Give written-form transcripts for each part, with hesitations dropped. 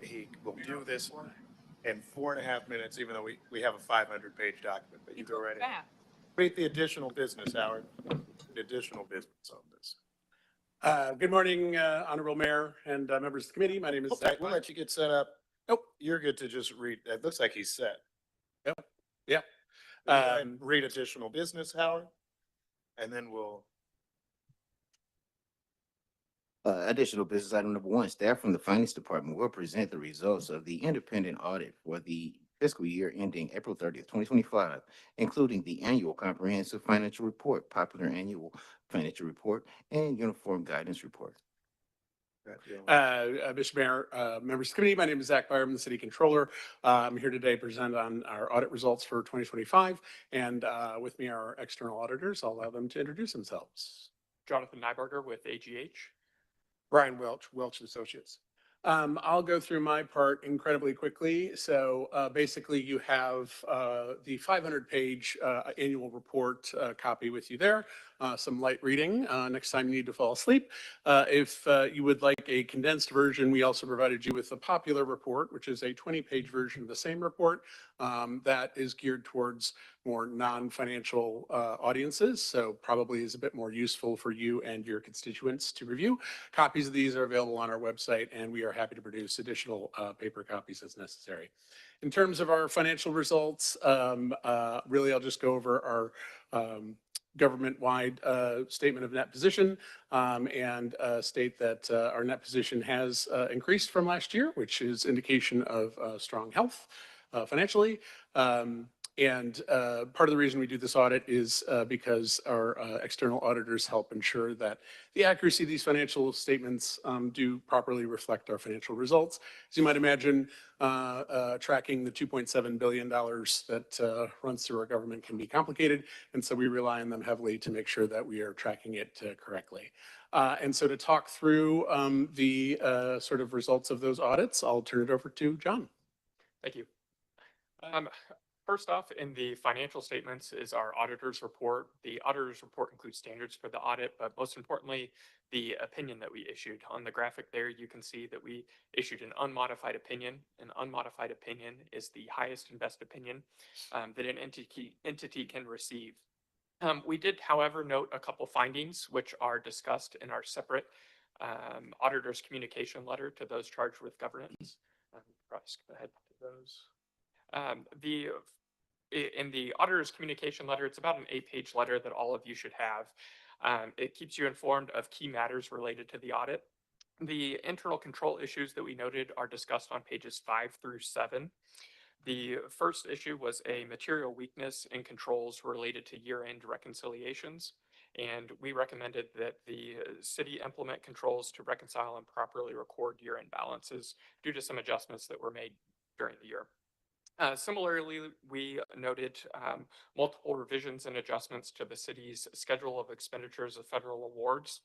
he will do this in 4.5 minutes, even though we have a 500-page document, but you go right ahead. Read the additional business, Howard, the additional business on this. Good morning, Honorable Mayor and members of the committee. My name is Zach. We'll let you get set up. Nope. You're good to just read. It looks like he's set. Yep. Yeah. Go ahead and read additional business, Howard, and then we'll. Additional business item number 1, staff from the finance department will present the results of the independent audit for the fiscal year ending April 30th, 2025, including the annual comprehensive financial report, popular annual financial report, and uniform guidance report. Mr. Mayor, members of the committee, my name is Zach Byram, the city controller. I'm here today to present on our audit results for 2025. And with me are our external auditors. I'll allow them to introduce themselves. Jonathan Nyberger with AGH. Brian Welch, Welch and Associates. I'll go through my part incredibly quickly. So basically you have the 500-page annual report copy with you there. Some light reading next time you need to fall asleep. If you would like a condensed version, we also provided you with a popular report, which is a 20-page version of the same report that is geared towards more non-financial audiences, so probably is a bit more useful for you and your constituents to review. Copies of these are available on our website, and we are happy to produce additional paper copies as necessary. In terms of our financial results, really I'll just go over our government-wide statement of net position and state that our net position has increased from last year, which is indication of strong health financially. And part of the reason we do this audit is because our external auditors help ensure that the accuracy of these financial statements do properly reflect our financial results. As you might imagine, tracking the $2.7 billion that runs through our government can be complicated. And so we rely on them heavily to make sure that we are tracking it correctly. And so to talk through the sort of results of those audits, I'll turn it over to John. Thank you. First off, in the financial statements is our auditor's report. The auditor's report includes standards for the audit, but most importantly, the opinion that we issued. On the graphic there, you can see that we issued an unmodified opinion. An unmodified opinion is the highest and best opinion that an entity can receive. We did, however, note a couple findings which are discussed in our separate auditor's communication letter to those charged with governance. Probably skip ahead to those. In the auditor's communication letter, it's about an 8-page letter that all of you should have. It keeps you informed of key matters related to the audit. The internal control issues that we noted are discussed on pages 5 through 7. The first issue was a material weakness in controls related to year-end reconciliations, and we recommended that the city implement controls to reconcile and properly record year-end balances due to some adjustments that were made during the year. Similarly, we noted multiple revisions and adjustments to the city's schedule of expenditures of federal awards.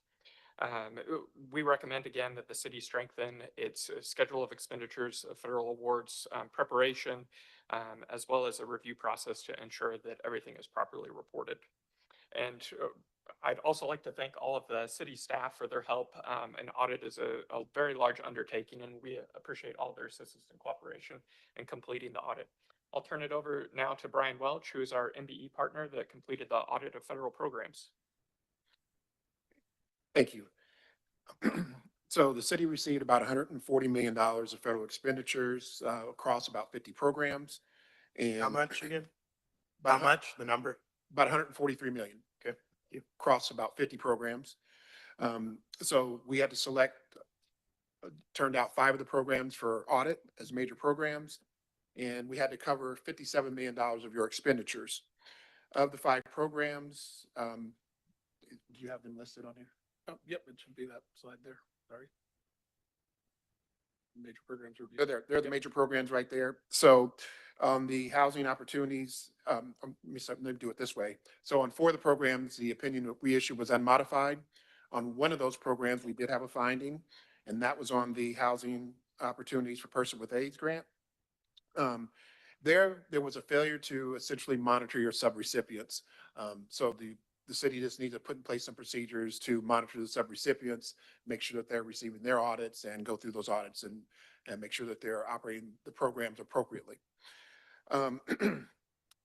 We recommend again that the city strengthen its schedule of expenditures of federal awards preparation, as well as a review process to ensure that everything is properly reported. And I'd also like to thank all of the city staff for their help. An audit is a very large undertaking, and we appreciate all their assistance and cooperation in completing the audit. I'll turn it over now to Brian Welch, who is our MBE partner that completed the audit of federal programs. Thank you. So the city received about $140 million of federal expenditures across about 50 programs. And How much again? How much? The number? About $143 million. Okay. Across about 50 programs. So we had to select, turned out 5 of the programs for audit as major programs, and we had to cover $57 million of your expenditures. Of the 5 programs, do you have them listed on here? Oh, yep, it should be that slide there. Sorry. Major programs review. They're the major programs right there. So the housing opportunities, let me do it this way. So on 4 of the programs, the opinion that we issued was unmodified. On 1 of those programs, we did have a finding, and that was on the housing opportunities for person with AIDS grant. There was a failure to essentially monitor your subrecipients. So the city just needs to put in place some procedures to monitor the subrecipients, make sure that they're receiving their audits and go through those audits. And and make sure that they're operating the programs appropriately. Um,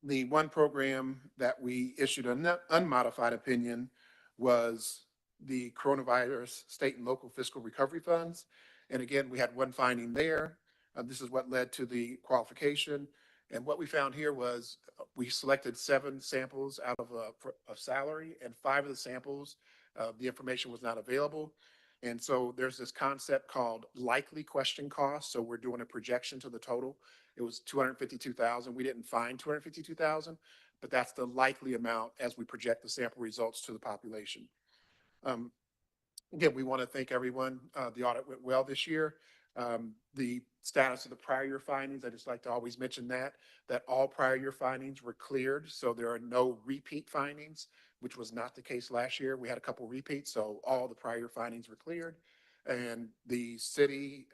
The one program that we issued an unmodified opinion was the coronavirus state and local fiscal recovery funds. And again, we had one finding there. This is what led to the qualification. And what we found here was we selected 7 samples out of a salary, and 5 of the samples, the information was not available. And so there's this concept called likely question cost. So we're doing a projection to the total. It was 252,000. We didn't find 252,000, but that's the likely amount as we project the sample results to the population. Again, we want to thank everyone. The audit went well this year. The status of the prior year findings, I just like to always mention that all prior year findings were cleared. So there are no repeat findings, which was not the case last year. We had a couple repeats, so all the prior year findings were cleared. And the city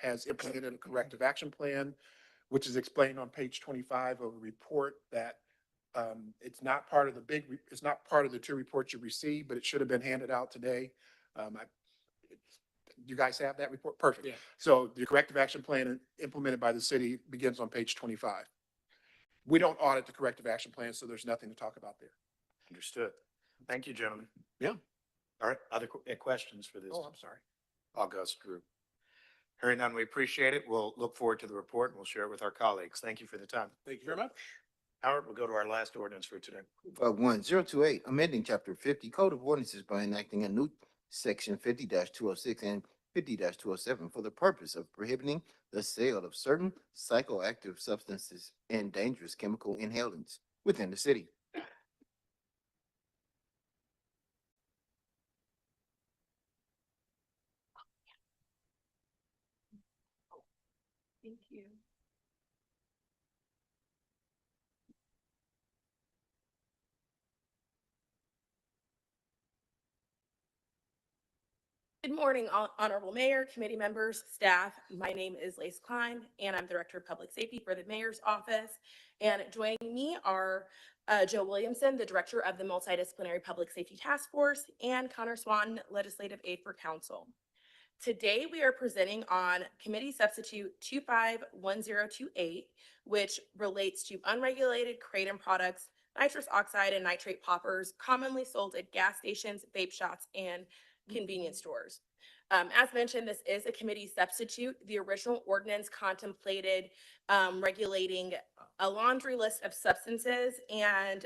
has implemented a corrective action plan, which is explained on page 25 of a report that it's not part of it's not part of the 2 reports you received, but it should have been handed out today. You guys have that report? Perfect. Yeah. So the corrective action plan implemented by the city begins on page 25. We don't audit the corrective action plan, so there's nothing to talk about there. Understood. Thank you, gentlemen. Yeah. All right, other questions for this? Oh, I'm sorry. August group. Hearing none, we appreciate it. We'll look forward to the report and we'll share it with our colleagues. Thank you for the time. Thank you very much. Howard, we'll go to our last ordinance for today. 1028, amending chapter 50 Code of Ordinances by enacting a new section 50-206 and 50-207 for the purpose of prohibiting the sale of certain psychoactive substances and dangerous chemical inhalants within the city. Thank you. Good morning, Honorable Mayor, committee members, staff. My name is Lace Klein, and I'm Director of Public Safety for the Mayor's Office. And joining me are Joe Williamson, the Director of the Multidisciplinary Public Safety Task Force, and Connor Swan, Legislative Aide for Council. Today, we are presenting on Committee Substitute 251028, which relates to unregulated kratom products, nitrous oxide and nitrate poppers commonly sold at gas stations, vape shops, and convenience stores. As mentioned, this is a committee substitute. The original ordinance contemplated regulating a laundry list of substances, and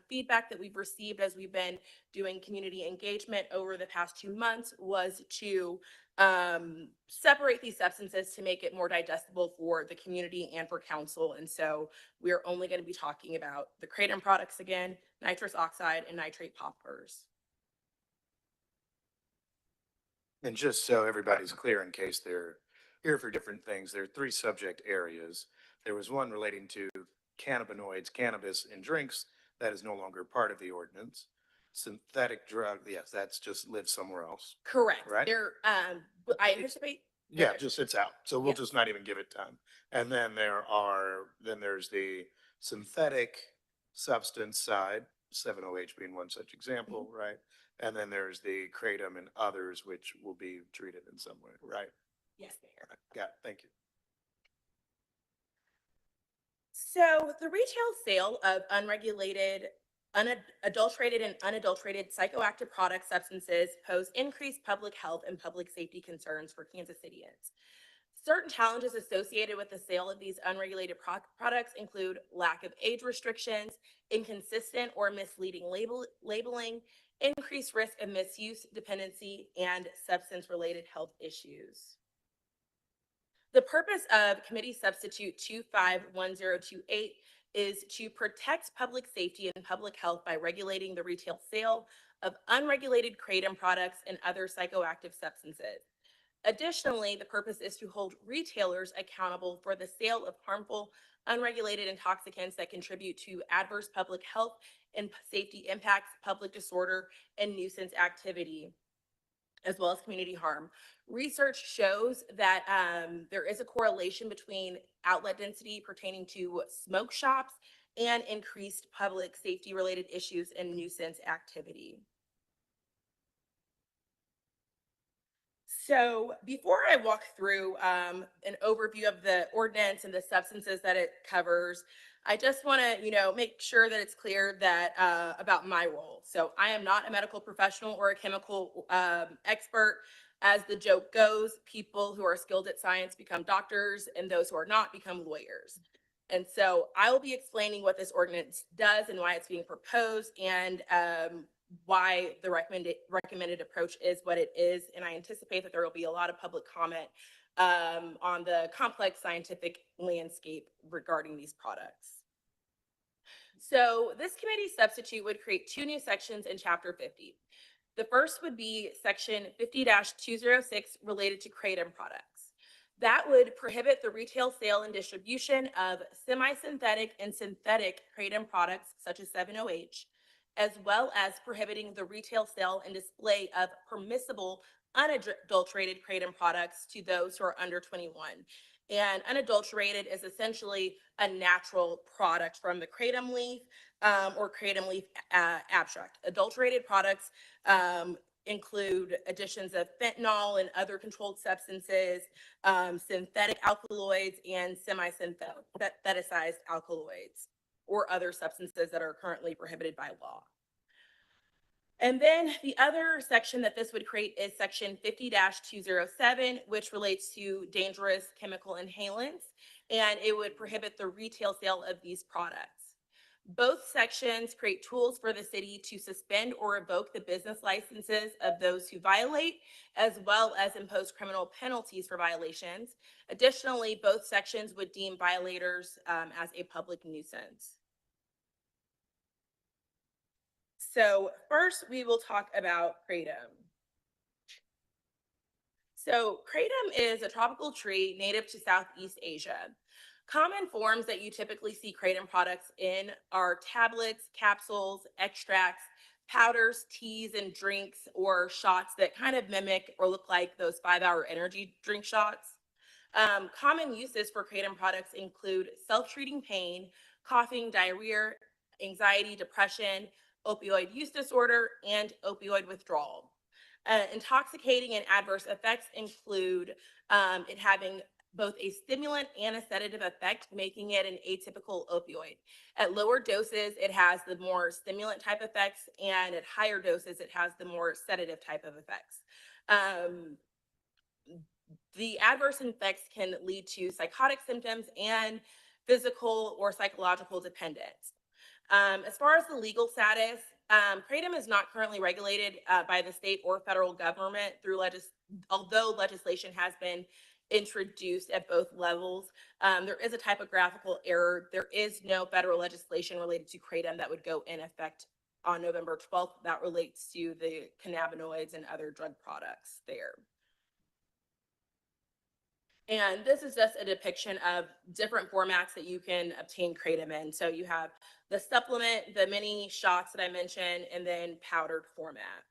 feedback that we've received as we've been doing community engagement over the past 2 months was to separate these substances to make it more digestible for the community and for council. And so we're only going to be talking about the kratom products again, nitrous oxide and nitrate poppers. And just so everybody's clear, in case they're here for different things, there are 3 subject areas. There was one relating to cannabinoids, cannabis in drinks. That is no longer part of the ordinance. Synthetic drug, yes, that's just lives somewhere else. Correct. Right. There, I anticipate. Yeah, just it's out. So we'll Yeah. just not even give it time. And then there's the synthetic substance side, 7-OH being one such example, right? And then there's the kratom and others, which will be treated in some way, right? Yes, Mayor. Right. Got it. Thank you. So the retail sale of unregulated, unadulterated and unadulterated psychoactive product substances pose increased public health and public safety concerns for Kansas Cityans. Certain challenges associated with the sale of these unregulated products include lack of age restrictions, inconsistent or misleading labeling, increased risk of misuse, dependency, and substance-related health issues. The purpose of Committee Substitute 251028 is to protect public safety and public health by regulating the retail sale of unregulated kratom products and other psychoactive substances. Additionally, the purpose is to hold retailers accountable for the sale of harmful, unregulated intoxicants that contribute to adverse public health and safety impacts, public disorder, and nuisance activity, as well as community harm. Research shows that there is a correlation between outlet density pertaining to smoke shops and increased public safety related issues and nuisance activity. So before I walk through an overview of the ordinance and the substances that it covers, I just want to, make sure that it's clear that about my role. So I am not a medical professional or a chemical expert. As the joke goes, people who are skilled at science become doctors, and those who are not become lawyers. And so I will be explaining what this ordinance does and why it's being proposed, and why the recommended approach is what it is. And I anticipate that there will be a lot of public comment on the complex scientific landscape regarding these products. So this committee substitute would create two new sections in Chapter 50. The first would be Section 50-206 related to kratom products. That would prohibit the retail sale and distribution of semi-synthetic and synthetic kratom products such as 7-OH, as well as prohibiting the retail sale and display of permissible unadulterated kratom products to those who are under 21. And unadulterated is essentially a natural product from the kratom leaf or kratom leaf abstract. Adulterated products include additions of fentanyl and other controlled substances, synthetic alkaloids, and semi-synthesized alkaloids, or other substances that are currently prohibited by law. And then the other section that this would create is Section 50-207, which relates to dangerous chemical inhalants, and it would prohibit the retail sale of these products. Both sections create tools for the city to suspend or revoke the business licenses of those who violate, as well as impose criminal penalties for violations. Additionally, both sections would deem violators as a public nuisance. So first, we will talk about kratom. So kratom is a tropical tree native to Southeast Asia. Common forms that you typically see kratom products in are tablets, capsules, extracts, powders, teas, and drinks, or shots that kind of mimic or look like those 5-hour energy drink shots. Common uses for kratom products include self-treating pain, coughing, diarrhea, anxiety, depression, opioid use disorder, and opioid withdrawal. Intoxicating and adverse effects include it having both a stimulant and a sedative effect, making it an atypical opioid. At lower doses, it has the more stimulant type effects, and at higher doses, it has the more sedative type of effects. The adverse effects can lead to psychotic symptoms and physical or psychological dependence. As far as the legal status, kratom is not currently regulated by the state or federal government although legislation has been introduced at both levels. There is a typographical error. There is no federal legislation related to kratom that would go in effect on November 12th. That relates to the cannabinoids and other drug products there. And this is just a depiction of different formats that you can obtain kratom in. So you have the supplement, the mini shots that I mentioned, and then powdered format.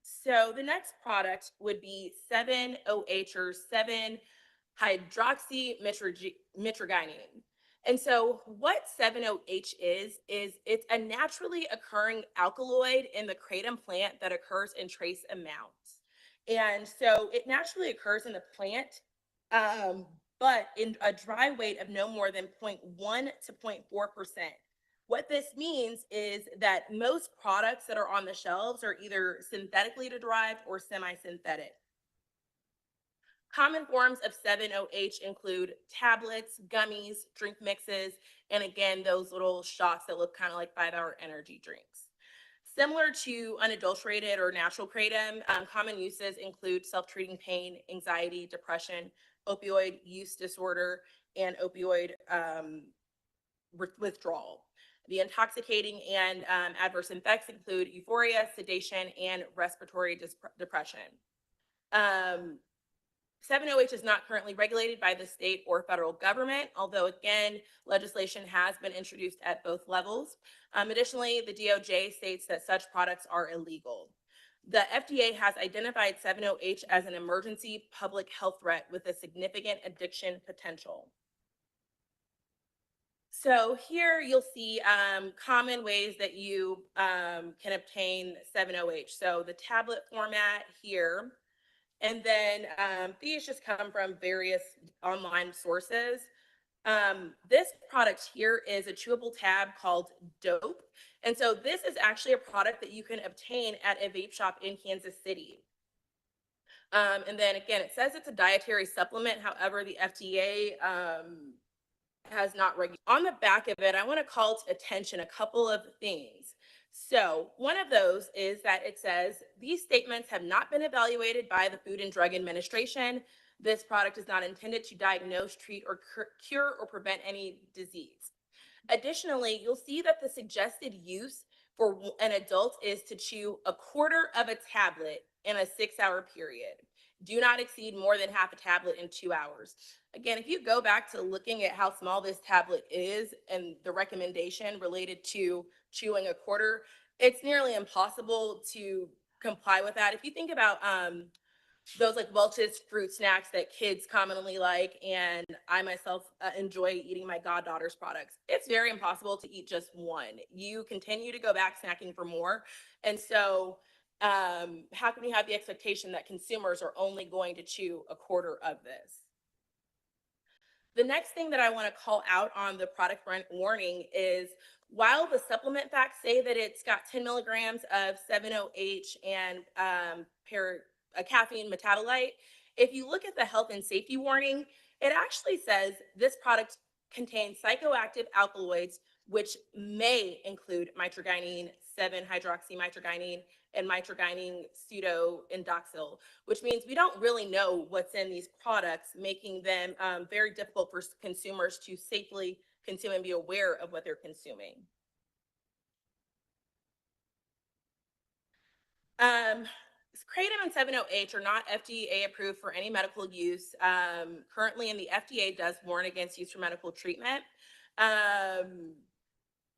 So the next product would be 7-OH or 7-hydroxymitragynine. And so what 7-OH is it's a naturally occurring alkaloid in the kratom plant that occurs in trace amounts. And so it naturally occurs in the plant, but in a dry weight of no more than 0.1 to 0.4%. What this means is that most products that are on the shelves are either synthetically derived or semi-synthetic. Common forms of 7-OH include tablets, gummies, drink mixes, and again, those little shots that look kind of like 5-hour energy drinks. Similar to unadulterated or natural kratom, common uses include self-treating pain, anxiety, depression, opioid use disorder, and opioid withdrawal. The intoxicating and adverse effects include euphoria, sedation, and respiratory depression. 7-OH is not currently regulated by the state or federal government, although again, legislation has been introduced at both levels. Additionally, the DOJ states that such products are illegal. The FDA has identified 7-OH as an emergency public health threat with a significant addiction potential. So here you'll see common ways that you can obtain 7-OH. So the tablet format here, and then these just come from various online sources. This product here is a chewable tab called Dope. And so this is actually a product that you can obtain at a vape shop in Kansas City. And then again, it says it's a dietary supplement. However, the FDA has not regulated. On the back of it, I want to call to attention a couple of things. So one of those is that it says these statements have not been evaluated by the Food and Drug Administration. This product is not intended to diagnose, treat, or cure or prevent any disease. Additionally, you'll see that the suggested use for an adult is to chew a quarter of a tablet in a 6-hour period. Do not exceed more than half a tablet in 2 hours. Again, if you go back to looking at how small this tablet is and the recommendation related to chewing a quarter, it's nearly impossible to comply with that. If you think about those like Welch's fruit snacks that kids commonly like, and I myself enjoy eating my goddaughter's products, it's very impossible to eat just one. You continue to go back snacking for more. And so how can we have the expectation that consumers are only going to chew a quarter of this? The next thing that I want to call out on the product warning is while the supplement facts say that it's got 10 milligrams of 7-OH and a caffeine metabolite, if you look at the health and safety warning, it actually says this product contains psychoactive alkaloids, which may include mitragynine, 7-hydroxymitragynine, and mitragynine pseudoindoxyl, which means we don't really know what's in these products, making them very difficult for consumers to safely consume and be aware of what they're consuming. Kratom and 7-OH are not FDA approved for any medical use. Currently, and the FDA does warn against use for medical treatment.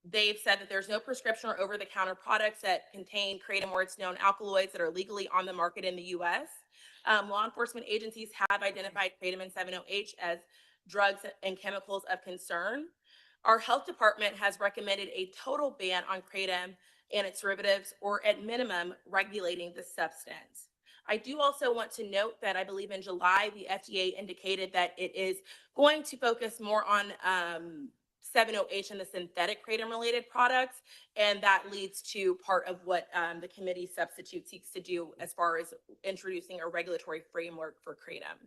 They've said that there's no prescription or over-the-counter products that contain kratom or its known alkaloids that are legally on the market in the U.S. Law enforcement agencies have identified kratom and 7-OH as drugs and chemicals of concern. Our health department has recommended a total ban on kratom and its derivatives, or at minimum, regulating the substance. I do also want to note that I believe in July, the FDA indicated that it is going to focus more on 7-OH and the synthetic kratom-related products, and that leads to part of what the committee substitute seeks to do as far as introducing a regulatory framework for kratom.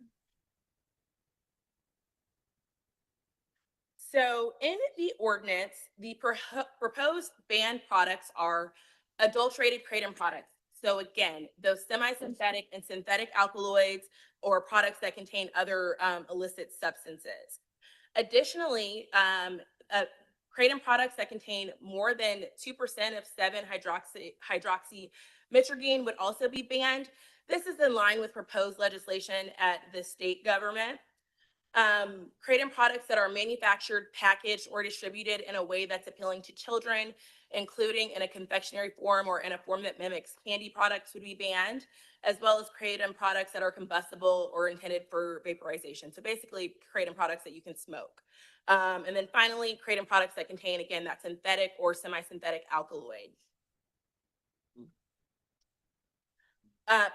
So in the ordinance, the proposed banned products are adulterated kratom products. So again, those semi-synthetic and synthetic alkaloids or products that contain other illicit substances. Additionally, kratom products that contain more than 2% of 7-hydroxymitragynine would also be banned. This is in line with proposed legislation at the state government. Kratom products that are manufactured, packaged, or distributed in a way that's appealing to children, including in a confectionery form or in a form that mimics candy products, would be banned, as well as kratom products that are combustible or intended for vaporization. So basically, kratom products that you can smoke. And then finally, kratom products that contain, again, that synthetic or semi-synthetic alkaloid.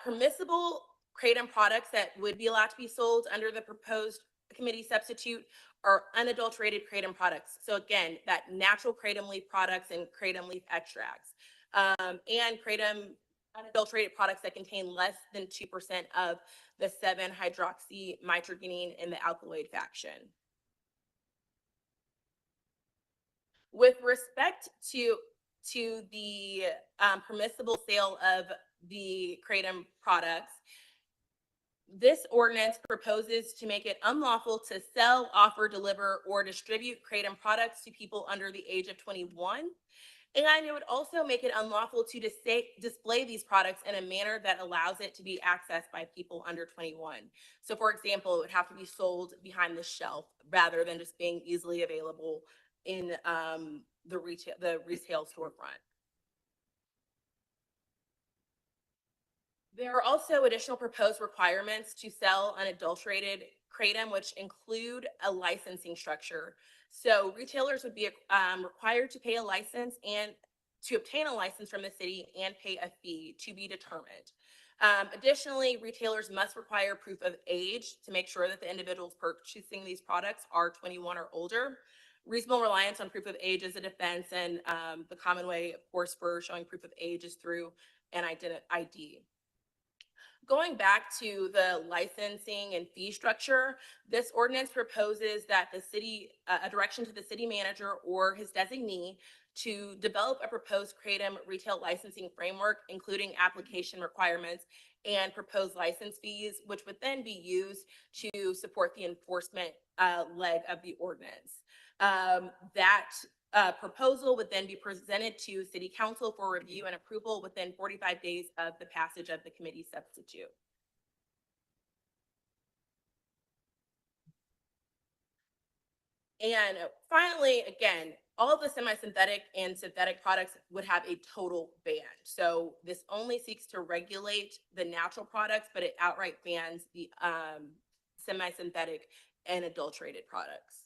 Permissible kratom products that would be allowed to be sold under the proposed committee substitute are unadulterated kratom products. So again, that natural kratom leaf products and kratom leaf extracts, and kratom unadulterated products that contain less than 2% of the 7-hydroxymitragynine in the alkaloid faction. With respect to the permissible sale of the kratom products, this ordinance proposes to make it unlawful to sell, offer, deliver, or distribute kratom products to people under the age of 21. And it would also make it unlawful to display these products in a manner that allows it to be accessed by people under 21. So for example, it would have to be sold behind the shelf rather than just being easily available in the retail storefront. There are also additional proposed requirements to sell unadulterated kratom, which include a licensing structure. So retailers would be required to pay a license and to obtain a license from the city and pay a fee to be determined. Additionally, retailers must require proof of age to make sure that the individuals purchasing these products are 21 or older. Reasonable reliance on proof of age is a defense, and the common way, of course, for showing proof of age is through an ID. Going back to the licensing and fee structure, this ordinance proposes that the city, a direction to the city manager or his designee to develop a proposed kratom retail licensing framework, including application requirements and proposed license fees, which would then be used to support the enforcement leg of the ordinance. That proposal would then be presented to City Council for review and approval within 45 days of the passage of the committee substitute. And finally, again, all of the semi-synthetic and synthetic products would have a total ban. So this only seeks to regulate the natural products, but it outright bans the semi-synthetic and adulterated products.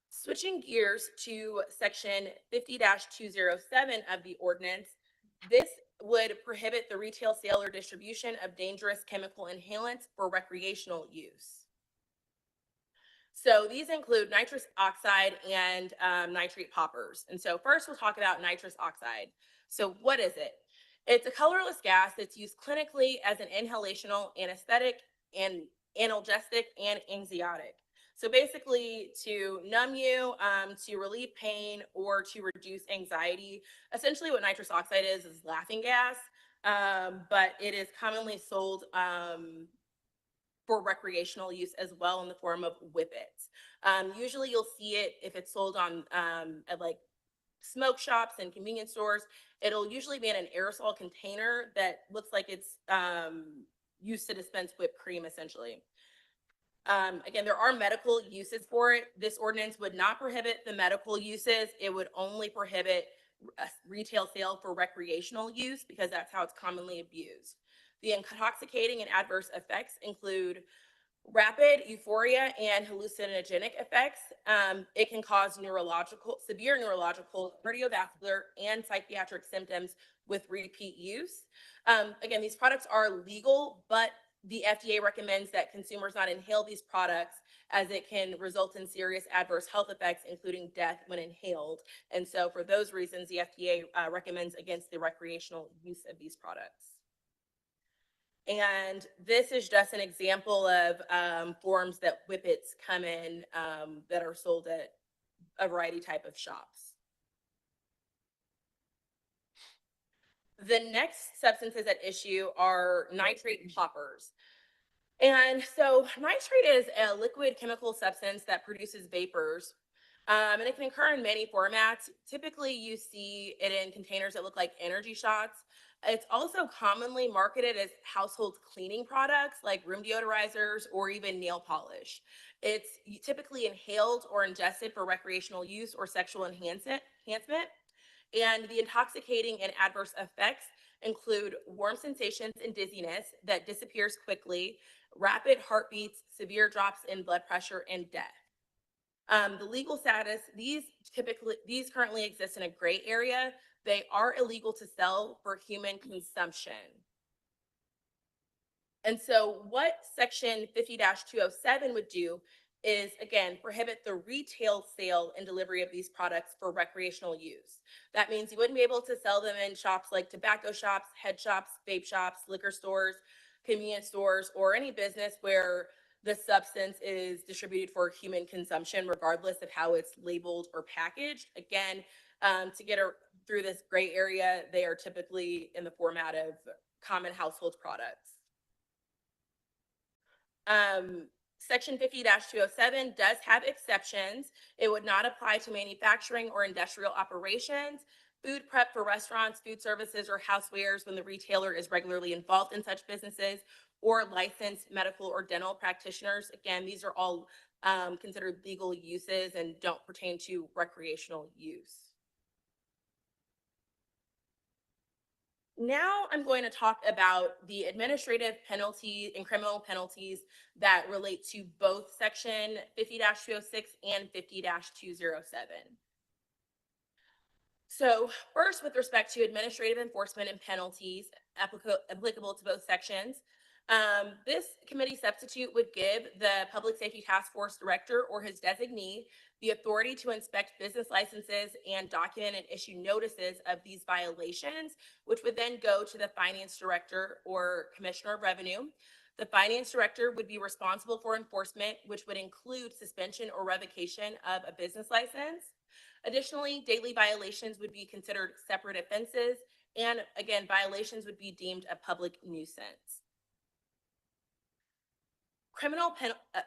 Switching gears to section 50-207 of the ordinance, this would prohibit the retail sale or distribution of dangerous chemical inhalants for recreational use. So these include nitrous oxide and nitrate poppers. And so first we'll talk about nitrous oxide. So what is it? It's a colorless gas that's used clinically as an inhalational anesthetic and analgesic and anxiotic. So basically to numb you, to relieve pain, or to reduce anxiety. Essentially what nitrous oxide is laughing gas, but it is commonly sold for recreational use as well in the form of whippets. Usually you'll see it if it's sold on at like smoke shops and convenience stores. It'll usually be in an aerosol container that looks like it's used to dispense whipped cream essentially. Again, there are medical uses for it. This ordinance would not prohibit the medical uses. It would only prohibit retail sale for recreational use because that's how it's commonly abused. The intoxicating and adverse effects include rapid euphoria and hallucinogenic effects. It can cause severe neurological, cardiovascular, and psychiatric symptoms with repeat use. Again, these products are legal, but the FDA recommends that consumers not inhale these products as it can result in serious adverse health effects, including death when inhaled. And so for those reasons, the FDA recommends against the recreational use of these products. And this is just an example of forms that whippets come in that are sold at a variety type of shops. The next substances at issue are nitrate poppers. And so nitrate is a liquid chemical substance that produces vapors. And it can occur in many formats. Typically, you see it in containers that look like energy shots. It's also commonly marketed as household cleaning products like room deodorizers or even nail polish. It's typically inhaled or ingested for recreational use or sexual enhancement. And the intoxicating and adverse effects include warm sensations and dizziness that disappears quickly, rapid heartbeats, severe drops in blood pressure, and death. The legal status, these currently exist in a gray area. They are illegal to sell for human consumption. And so what section 50-207 would do is, again, prohibit the retail sale and delivery of these products for recreational use. That means you wouldn't be able to sell them in shops like tobacco shops, head shops, vape shops, liquor stores, convenience stores, or any business where the substance is distributed for human consumption, regardless of how it's labeled or packaged. Again, to get through this gray area, they are typically in the format of common household products. Section 50-207 does have exceptions. It would not apply to manufacturing or industrial operations, food prep for restaurants, food services, or housewares when the retailer is regularly involved in such businesses, or licensed medical or dental practitioners. Again, these are all considered legal uses and don't pertain to recreational use. Now I'm going to talk about the administrative penalty and criminal penalties that relate to both section 50-206 and 50-207. So first, with respect to administrative enforcement and penalties applicable to both sections, this committee substitute would give the Public Safety Task Force Director or his designee the authority to inspect business licenses and document and issue notices of these violations, which would then go to the Finance Director or Commissioner of Revenue. The Finance Director would be responsible for enforcement, which would include suspension or revocation of a business license. Additionally, daily violations would be considered separate offenses, and again, violations would be deemed a public nuisance. Criminal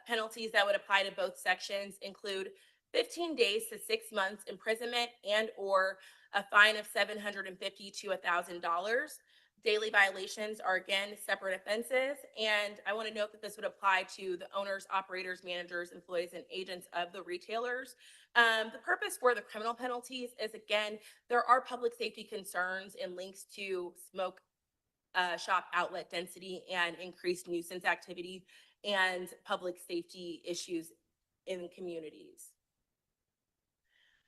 penalties that would apply to both sections include 15 days to 6 months imprisonment and or a fine of $750 to $1,000. Daily violations are again separate offenses, and I want to note that this would apply to the owners, operators, managers, employees, and agents of the retailers. The purpose for the criminal penalties is, again, there are public safety concerns and links to smoke shop outlet density and increased nuisance activity and public safety issues in communities.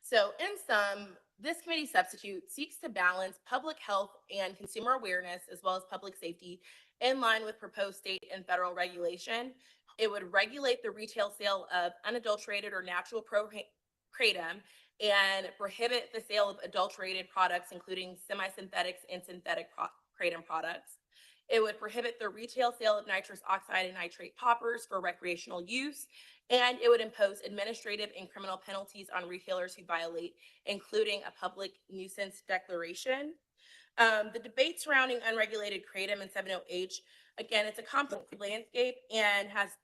So in sum, this committee substitute seeks to balance public health and consumer awareness as well as public safety in line with proposed state and federal regulation. It would regulate the retail sale of unadulterated or natural kratom and prohibit the sale of adulterated products, including semi-synthetics and synthetic kratom products. It would prohibit the retail sale of nitrous oxide and nitrate poppers for recreational use, and it would impose administrative and criminal penalties on retailers who violate, including a public nuisance declaration. The debate surrounding unregulated kratom and 7-0H, again, it's a complex landscape and has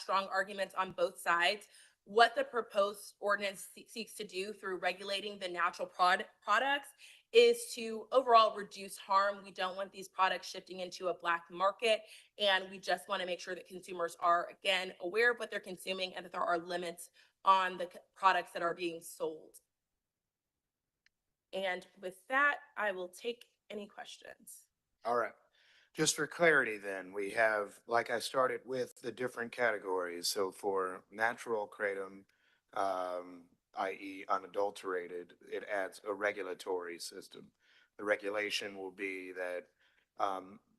strong arguments on both sides. What the proposed ordinance seeks to do through regulating the natural products is to overall reduce harm. We don't want these products shifting into a black market, and we just want to make sure that consumers are, again, aware of what they're consuming and that there are limits on the products that are being sold. And with that, I will take any questions. All right. Just for clarity then, we have, like I started with the different categories. So for natural kratom, i.e. unadulterated, it adds a regulatory system. The regulation will be that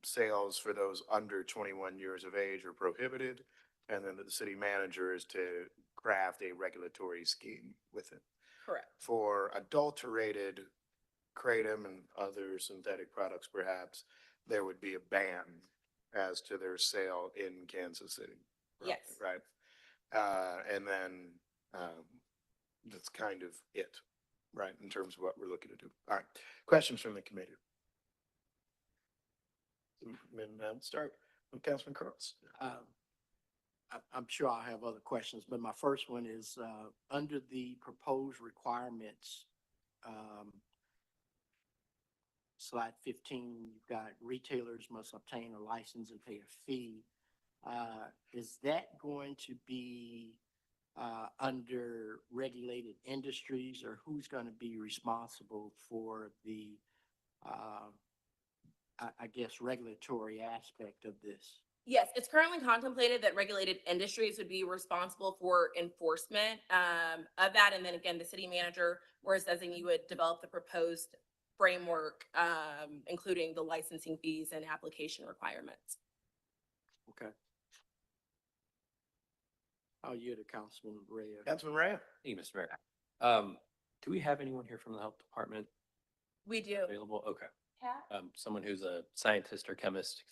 sales for those under 21 years of age are prohibited, and then the city manager is to craft a regulatory scheme with it. Correct. For adulterated kratom and other synthetic products, perhaps, there would be a ban as to their sale in Kansas City. Yes. Right. And then that's kind of it, right, in terms of what we're looking to do. All right. Questions from the committee? Start with Councilman Curls. I'm sure I'll have other questions, but my first one is, under the proposed requirements, slide 15, you've got retailers must obtain a license and pay a fee. Is that going to be under regulated industries, or who's going to be responsible for the, I guess, regulatory aspect of this? Yes, it's currently contemplated that regulated industries would be responsible for enforcement of that. And then again, the city manager, whereas designee, would develop the proposed framework, including the licensing fees and application requirements. Okay. I'll yield to Councilman Ray. Councilman Ray? Thank you, Mr. Mayor. Do we have anyone here from the health department We do. available? Okay. Kat, Someone who's a scientist or chemist.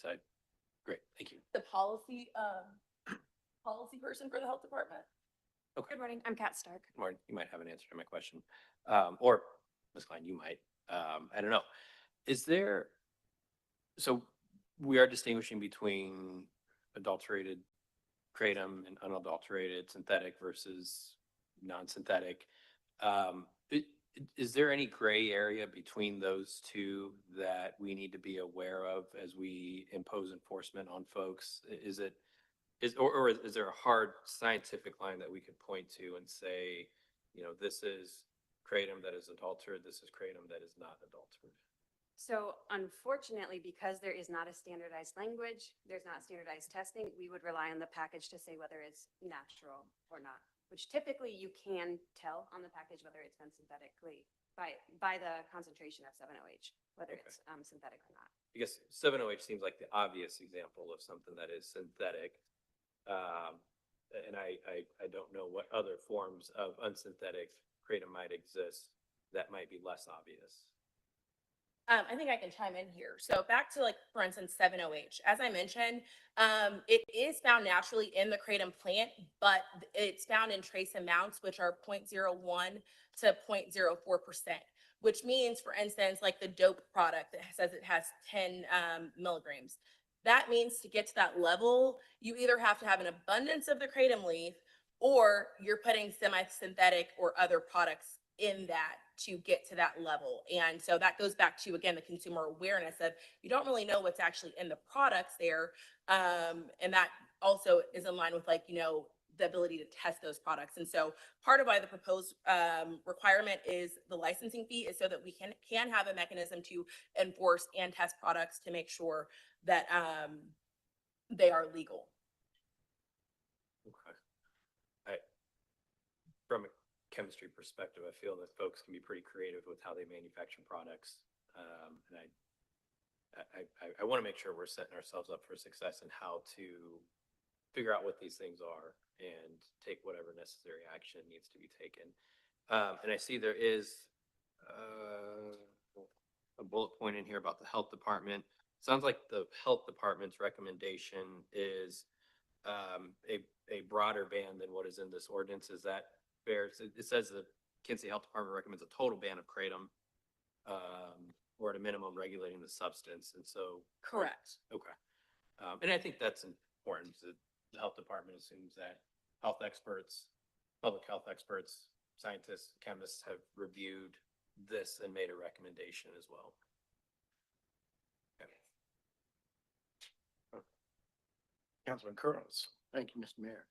Great, thank you. the policy person for the health department. Okay. Good morning, I'm Kat Stark. Martin, you might have an answer to my question. Or Ms. Klein, you might. I don't know. So we are distinguishing between adulterated kratom and unadulterated synthetic versus non-synthetic. Is there any gray area between those two that we need to be aware of as we impose enforcement on folks? Is there a hard scientific line that we could point to and say, this is kratom that is adulterated, this is kratom that is not adulterated? So unfortunately, because there is not a standardized language, there's not standardized testing, we would rely on the package to say whether it's natural or not, which typically you can tell on the package whether it's been synthetically by the concentration of 7-OH, whether it's synthetic or not. I guess 7-OH seems like the obvious example of something that is synthetic. And I don't know what other forms of unsynthetic kratom might exist that might be less obvious. I think I can chime in here. So back to like, for instance, 7-OH. As I mentioned, it is found naturally in the kratom plant, but it's found in trace amounts, which are 0.01 to 0.04%, which means, for instance, like the dope product that says it has 10 milligrams. That means to get to that level, you either have to have an abundance of the kratom leaf or you're putting semi-synthetic or other products in that to get to that level. And so that goes back to, again, the consumer awareness of you don't really know what's actually in the products there. And that also is in line with, like, you know, the ability to test those products. And so part of why the proposed requirement is the licensing fee is so that we can have a mechanism to enforce and test products to make sure that they are legal. Okay. From a chemistry perspective, I feel that folks can be pretty creative with how they manufacture products. And I want to make sure we're setting ourselves up for success in how to figure out what these things are and take whatever necessary action needs to be taken. And I see there is a bullet point in here about the health department. Sounds like the health department's recommendation is a broader ban than what is in this ordinance. Is that fair? It says the Kansas City Health Department recommends a total ban of kratom, or at a minimum regulating the substance. And so, Correct. okay. And I think that's important. The health department assumes that health experts, public health experts, scientists, chemists have reviewed this and made a recommendation as well. Okay. Councilman Curls. Thank you, Mr. Mayor.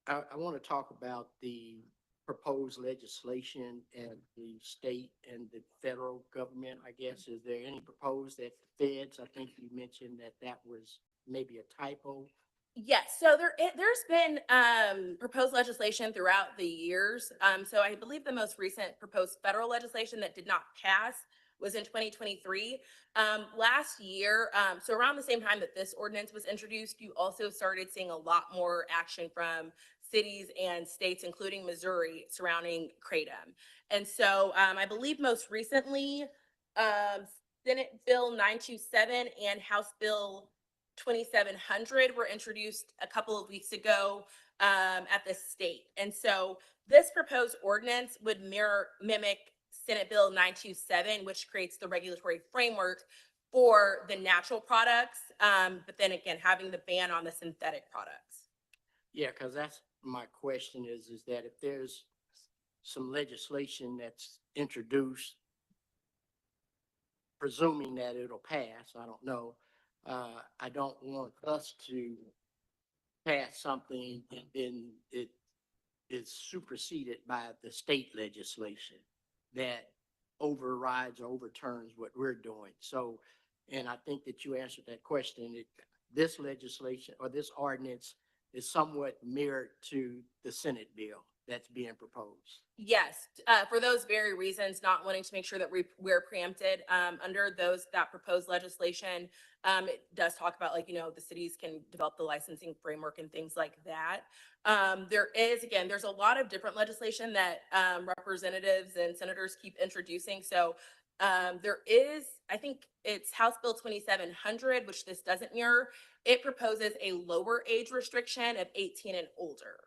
I want to talk about the proposed legislation and the state and the federal government, I guess. Is there any proposed at the feds? I think you mentioned that was maybe a typo. Yes, so there's been proposed legislation throughout the years. So I believe the most recent proposed federal legislation that did not pass was in 2023. Last year, so around the same time that this ordinance was introduced, you also started seeing a lot more action from cities and states, including Missouri, surrounding kratom. And so I believe most recently, Senate Bill 927 and House Bill 2700 were introduced a couple of weeks ago at the state. And so this proposed ordinance would mimic Senate Bill 927, which creates the regulatory framework for the natural products, but then again, having the ban on the synthetic products. Yeah, because that's my question is that if there's some legislation that's introduced, presuming that it'll pass, I don't know, I don't want us to pass something and then it is superseded by the state legislation that overrides or overturns what we're doing. So, and I think that you answered that question. This legislation or this ordinance is somewhat mirrored to the Senate bill that's being proposed. Yes, for those very reasons, not wanting to make sure that we're preempted under that proposed legislation. It does talk about, like, you know, the cities can develop the licensing framework and things like that. There's a lot of different legislation that representatives and senators keep introducing. So there is, I think it's House Bill 2700, which this doesn't mirror. It proposes a lower age restriction of 18 and older.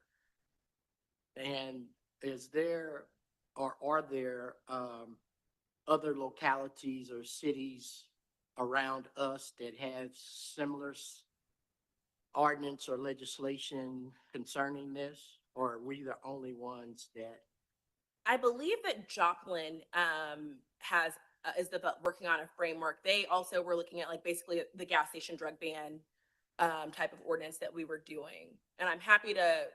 And is there, or are there other localities or cities around us that have similar ordinance or legislation concerning this? Or are we the only ones that? I believe that Joplin is working on a framework. They also were looking at, like, basically the gas station drug ban type of ordinance that we were doing. And I'm happy to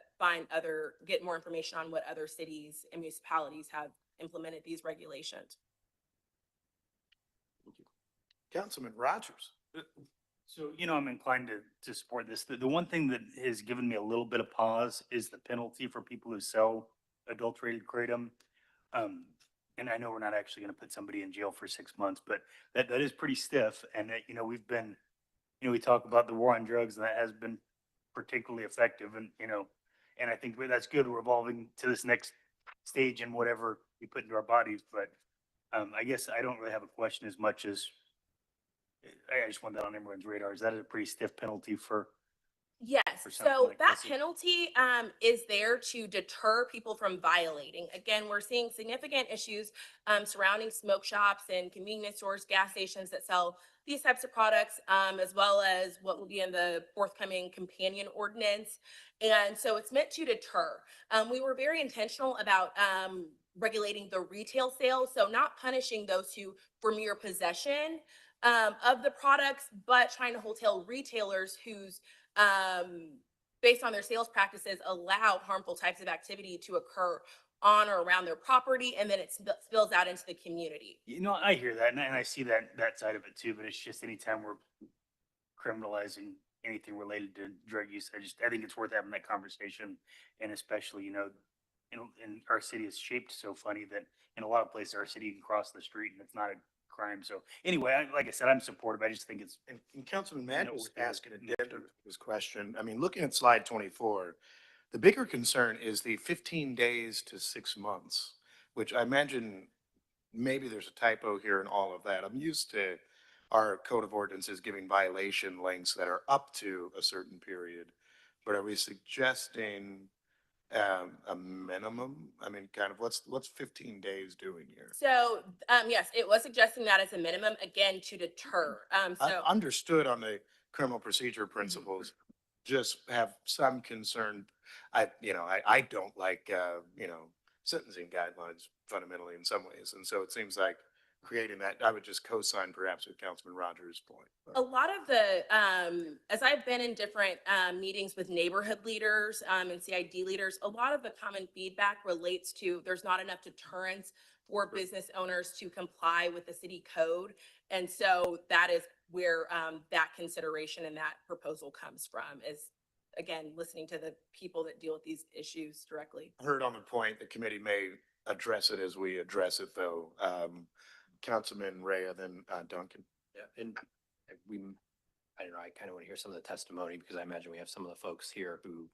get more information on what other cities and municipalities have implemented these regulations. Councilman Rogers. So, I'm inclined to support this. The one thing that has given me a little bit of pause is the penalty for people who sell adulterated kratom. Um, and I know we're not actually gonna put somebody in jail for 6 months, but that is pretty stiff. And, we've been, we talk about the war on drugs and that has been particularly effective and, and I think that's good. We're evolving to this next stage in whatever we put into our bodies, but I guess I don't really have a question as much as I just want that on everyone's radar. Is that a pretty stiff penalty for Yes, something so like that this? penalty is there to deter people from violating. Again, we're seeing significant issues surrounding smoke shops and convenience stores, gas stations that sell these types of products, as well as what will be in the forthcoming companion ordinance. And so it's meant to deter. We were very intentional about regulating the retail sales, so not punishing those who, for mere possession of the products, but trying to hotel retailers whose based on their sales practices, allow harmful types of activity to occur on or around their property, and then it spills out into the community. I hear that and I see that side of it too, but it's just anytime we're criminalizing anything related to drug use, I think it's worth having that conversation. And especially, in our city is shaped so funny that in a lot of places, our city you can cross the street and it's not a crime. So anyway, like I said, I'm supportive. I just think it's, And Councilman Madden was Noteworthy. asking a addendum to this question. I mean, looking at slide 24, the bigger concern is the 15 days to 6 months, which I imagine maybe there's a typo here in all of that. I'm used to our code of ordinances giving violation lengths that are up to a certain period. But are we suggesting a minimum? I mean, kind of what's 15 days doing here? So, yes, it was suggesting that as a minimum, again, to deter. Understood on the criminal procedure principles, just have some concern. I don't like, sentencing guidelines fundamentally in some ways. And so it seems like creating that, I would just co-sign perhaps with Councilman Rogers' point. A lot of the, as I've been in different meetings with neighborhood leaders and CID leaders, a lot of the common feedback relates to there's not enough deterrence for business owners to comply with the city code. And so that is where that consideration and that proposal comes from, is again, listening to the people that deal with these issues directly. Heard on the point, the committee may address it as we address it though. Councilman Rea, then Duncan. Yeah, and I don't know, I kind of want to hear some of the testimony because I imagine we have some of the folks here who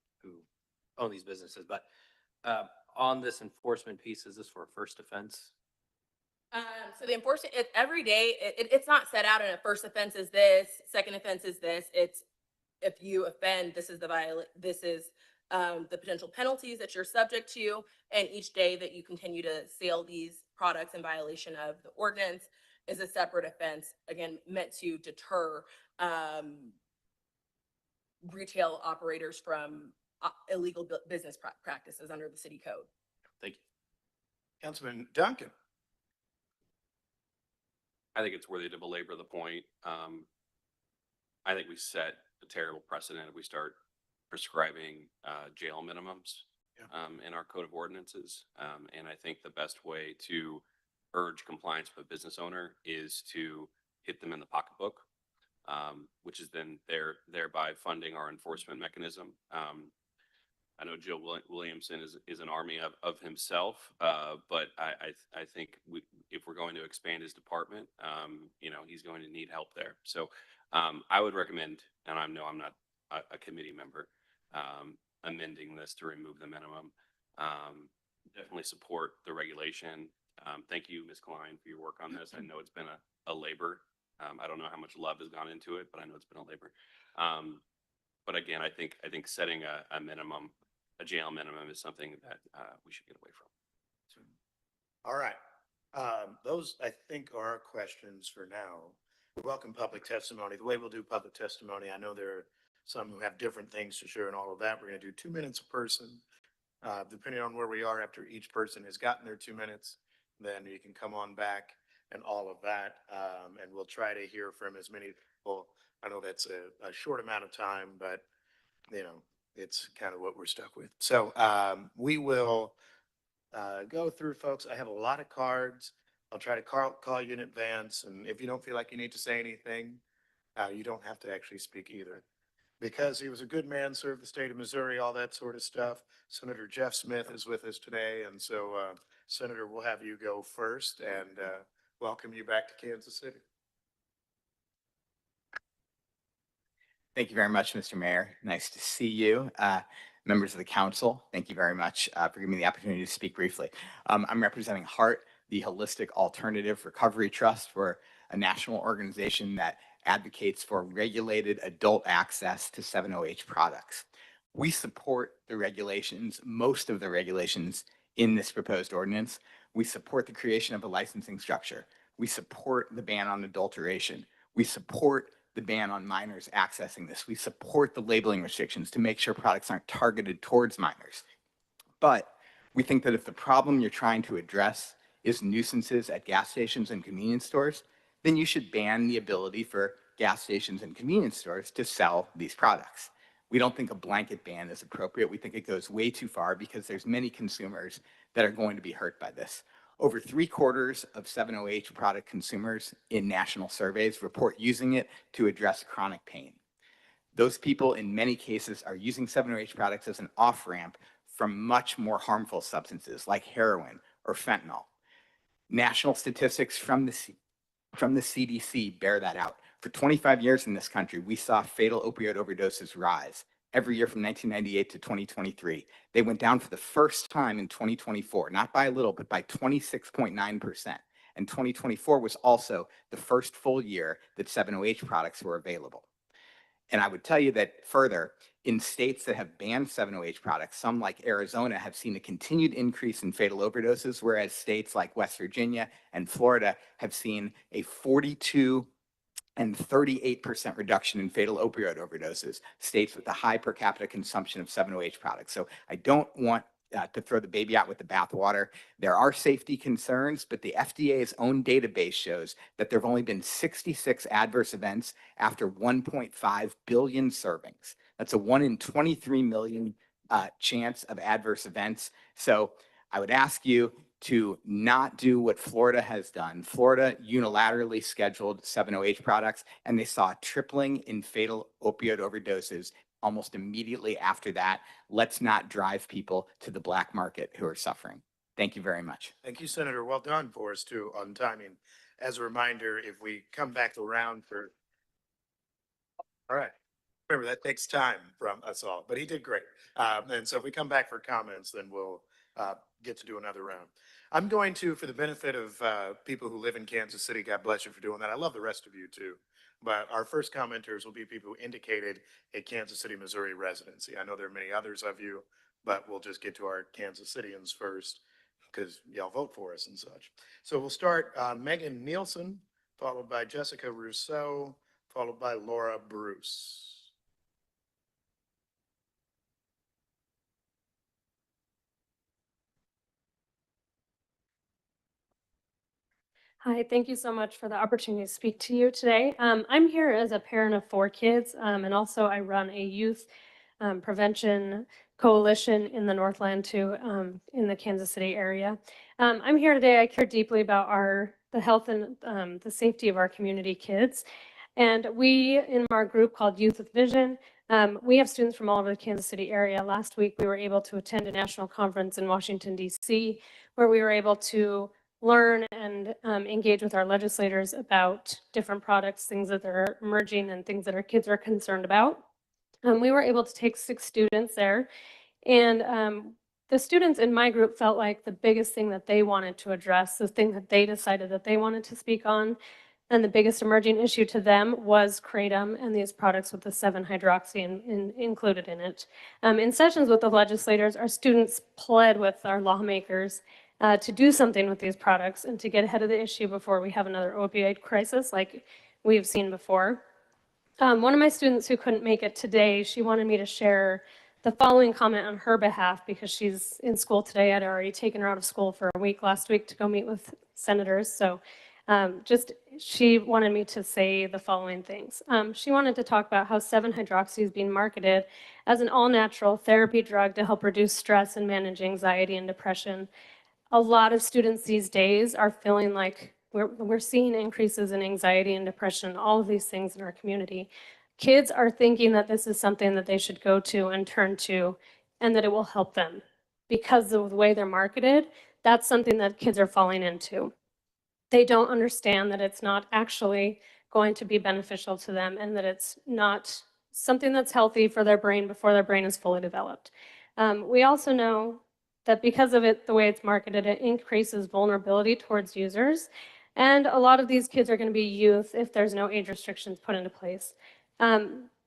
own these businesses, but on this enforcement piece, is this for a first offense? So the enforcement, every day, it's not set out in a first offense is this, second offense is this. It's if you offend, this is this is the potential penalties that you're subject to, and each day that you continue to sell these products in violation of the ordinance is a separate offense, again, meant to deter retail operators from illegal business practices under the city code. Thank you. Councilman Duncan. I think it's worthy to belabor the point. I think we set a terrible precedent if we start prescribing jail minimums in our code of ordinances. And I think the best way to urge compliance with a business owner is to hit them in the pocketbook, which is then thereby funding our enforcement mechanism. I know Joe Williamson is an army of himself, but I think if we're going to expand his department, he's going to need help there. So I would recommend, and I know I'm not a committee member, amending this to remove the minimum. Definitely support the regulation. Thank you, Ms. Klein, for your work on this. I know it's been a labor. I don't know how much love has gone into it, but I know it's been a labor. But again, I think setting a minimum, a jail minimum, is something that we should get away from. All right. Those, I think, are our questions for now. We welcome public testimony. The way we'll do public testimony, I know there are some who have different things to share and all of that. We're going to do 2 minutes a person. Depending on where we are after each person has gotten their 2 minutes, then you can come on back and all of that. And we'll try to hear from as many people. I know that's a short amount of time, but it's kind of what we're stuck with. So we will go through, folks. I have a lot of cards. I'll try to call you in advance, and if you don't feel like you need to say anything, you don't have to actually speak either. Because he was a good man, served the state of Missouri, all that sort of stuff. Senator Jeff Smith is with us today, and so, Senator, we'll have you go first and, welcome you back to Kansas City. Thank you very much, Mr. Mayor. Nice to see you. Members of the council, thank you very much for giving me the opportunity to speak briefly. I'm representing HART, the Holistic Alternative Recovery Trust. We're a national organization that advocates for regulated adult access to 7-OH products. We support the regulations, most of the regulations in this proposed ordinance. We support the creation of a licensing structure. We support the ban on adulteration. We support the ban on minors accessing this. We support the labeling restrictions to make sure products aren't targeted towards minors. But we think that if the problem you're trying to address is nuisances at gas stations and convenience stores, then you should ban the ability for gas stations and convenience stores to sell these products. We don't think a blanket ban is appropriate. We think it goes way too far because there's many consumers that are going to be hurt by this. Over 3/4 of 7-OH product consumers in national surveys report using it to address chronic pain. Those people, in many cases, are using 7-OH products as an off-ramp from much more harmful substances like heroin or fentanyl. National statistics from the CDC bear that out. For 25 years in this country, we saw fatal opioid overdoses rise every year from 1998 to 2023. They went down for the first time in 2024, not by a little, but by 26.9%. And 2024 was also the first full year that 7-OH products were available. And I would tell you that further, in states that have banned 7-OH products, some like Arizona have seen a continued increase in fatal overdoses, whereas states like West Virginia and Florida have seen a 42 and 38% reduction in fatal opioid overdoses, states with a high per capita consumption of 7-OH products. So I don't want to throw the baby out with the bathwater. There are safety concerns, but the FDA's own database shows that there have only been 66 adverse events after 1.5 billion servings. That's a 1 in 23 million chance of adverse events. So I would ask you to not do what Florida has done. Florida unilaterally scheduled 7-OH products, and they saw a tripling in fatal opioid overdoses almost immediately after that. Let's not drive people to the black market who are suffering. Thank you very much. Thank you, Senator. Well done for us too on timing. As a reminder, if we come back around for, all right. Remember, that takes time from us all, but he did great. And so if we come back for comments, then we'll get to do another round. I'm going to, for the benefit of people who live in Kansas City, God bless you for doing that. I love the rest of you too. But our first commenters will be people who indicated a Kansas City, Missouri residency. I know there are many others of you, but we'll just get to our Kansas Cityans first because y'all vote for us and such. So we'll start Megan Nielsen, followed by Jessica Rousseau, followed by Laura Bruce. Hi, thank you so much for the opportunity to speak to you today. I'm here as a parent of 4 kids, and also I run a youth prevention coalition in the Northland too, in the Kansas City area. I'm here today. I care deeply about the health and the safety of our community kids. And we, in our group called Youth with Vision, we have students from all over the Kansas City area. Last week, we were able to attend a national conference in Washington, D.C., where we were able to learn and engage with our legislators about different products, things that are emerging and things that our kids are concerned about. We were able to take 6 students there, and the students in my group felt like the biggest thing that they wanted to address, the thing that they decided that they wanted to speak on, and the biggest emerging issue to them was kratom and these products with the 7-hydroxy included in it. In sessions with the legislators, our students pled with our lawmakers to do something with these products and to get ahead of the issue before we have another opioid crisis like we've seen before. One of my students who couldn't make it today, she wanted me to share the following comment on her behalf because she's in school today. I'd already taken her out of school for a week last week to go meet with senators. So she wanted me to say the following things. She wanted to talk about how 7-hydroxy is being marketed as an all-natural therapy drug to help reduce stress and manage anxiety and depression. a lot of students these days are feeling like we're seeing increases in anxiety and depression, all of these things in our community. Kids are thinking that this is something that they should go to and turn to and that it will help them. Because of the way they're marketed, that's something that kids are falling into. They don't understand that it's not actually going to be beneficial to them and that it's not something that's healthy for their brain before their brain is fully developed. We also know that because of it, the way it's marketed, it increases vulnerability towards users. And a lot of these kids are going to be youth if there's no age restrictions put into place.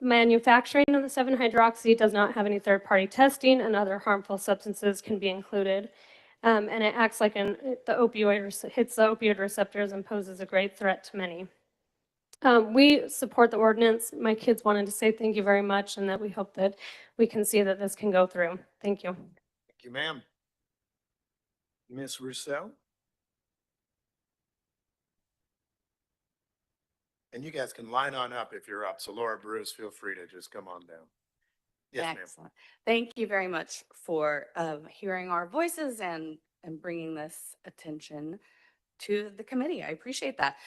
Manufacturing of the 7-hydroxy does not have any third-party testing, and other harmful substances can be included. And it acts like hits the opioid receptors and poses a great threat to many. We support the ordinance. My kids wanted to say thank you very much and that we hope that we can see that this can go through. Thank you. Thank you, ma'am. Ms. Rousseau? And you guys can line on up if you're up. So Laura, Bruce, feel free to just come on down. Yes, ma'am. Excellent. Thank you very much for hearing our voices and bringing this attention to the committee. I appreciate that.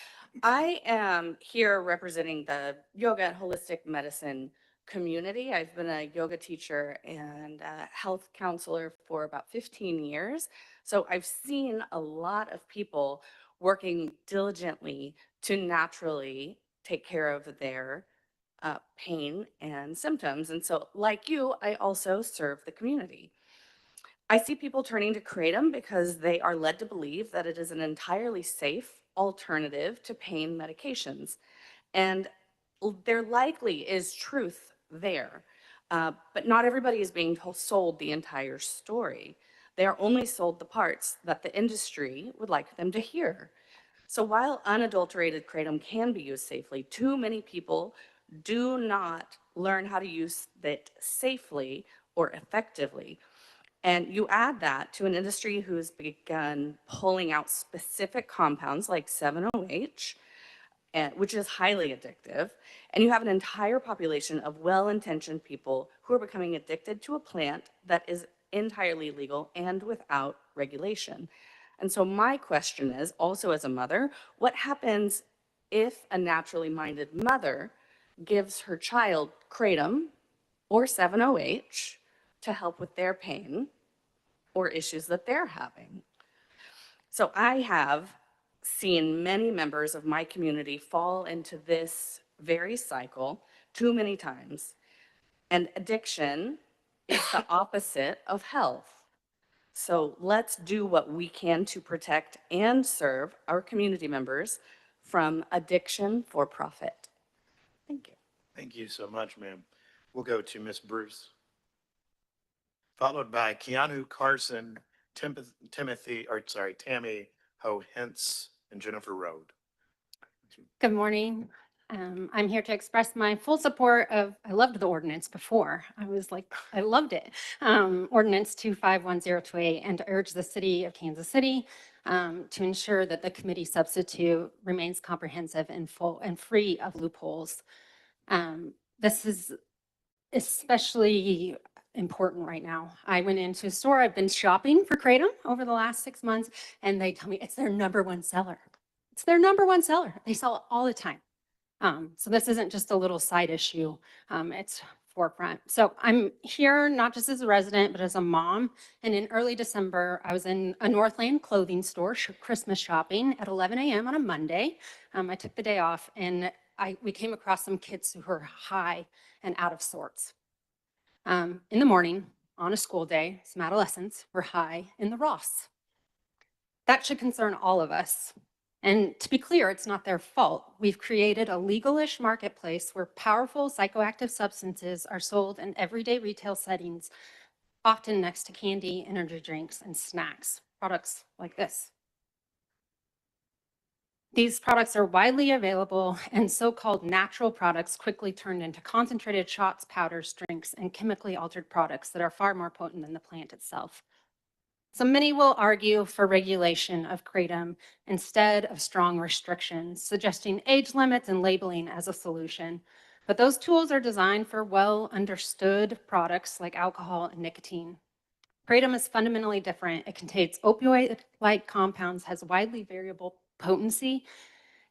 I am here representing the yoga and holistic medicine community. I've been a yoga teacher and a health counselor for about 15 years. So I've seen a lot of people working diligently to naturally take care of their pain and symptoms. And so, like you, I also serve the community. I see people turning to Kratom because they are led to believe that it is an entirely safe alternative to pain medications. And there likely is truth there. But not everybody is being sold the entire story. They are only sold the parts that the industry would like them to hear. So while unadulterated kratom can be used safely, too many people do not learn how to use it safely or effectively. And you add that to an industry who's begun pulling out specific compounds like 7-OH, which is highly addictive, and you have an entire population of well-intentioned people who are becoming addicted to a plant that is entirely legal and without regulation. And so my question is, also as a mother, what happens if a naturally minded mother gives her child kratom or 7-OH to help with their pain or issues that they're having? So I have seen many members of my community fall into this very cycle too many times. And addiction is the opposite of health. So let's do what we can to protect and serve our community members from addiction for profit. Thank you. Thank you so much, ma'am. We'll go to Miss Bruce, followed by Keanu Carson, Tammy Ho Hentz, and Jennifer Rode. Good morning. I'm here to express my full support of, I loved the ordinance before. I was like, I loved it. Ordinance 251028, and to urge the city of Kansas City to ensure that the committee substitute remains comprehensive and full and free of loopholes. This is especially important right now. I went into a store, I've been shopping for Kratom over the last 6 months, and they tell me it's their #1 seller. It's their #1 seller. They sell it all the time. So this isn't just a little side issue. It's forefront. So I'm here not just as a resident, but as a mom. And in early December, I was in a Northland clothing store, Christmas shopping at 11 a.m. on a Monday. I took the day off, and we came across some kids who were high and out of sorts. In the morning, on a school day, some adolescents were high in the Ross. That should concern all of us. And to be clear, it's not their fault. We've created a legalish marketplace where powerful psychoactive substances are sold in everyday retail settings, often next to candy, energy drinks, and snacks, products like this. These products are widely available, and so-called natural products quickly turned into concentrated shots, powders, drinks, and chemically altered products that are far more potent than the plant itself. So many will argue for regulation of kratom instead of strong restrictions, suggesting age limits and labeling as a solution. But those tools are designed for well understood products like alcohol and nicotine. Kratom is fundamentally different. It contains opioid-like compounds, has widely variable potency,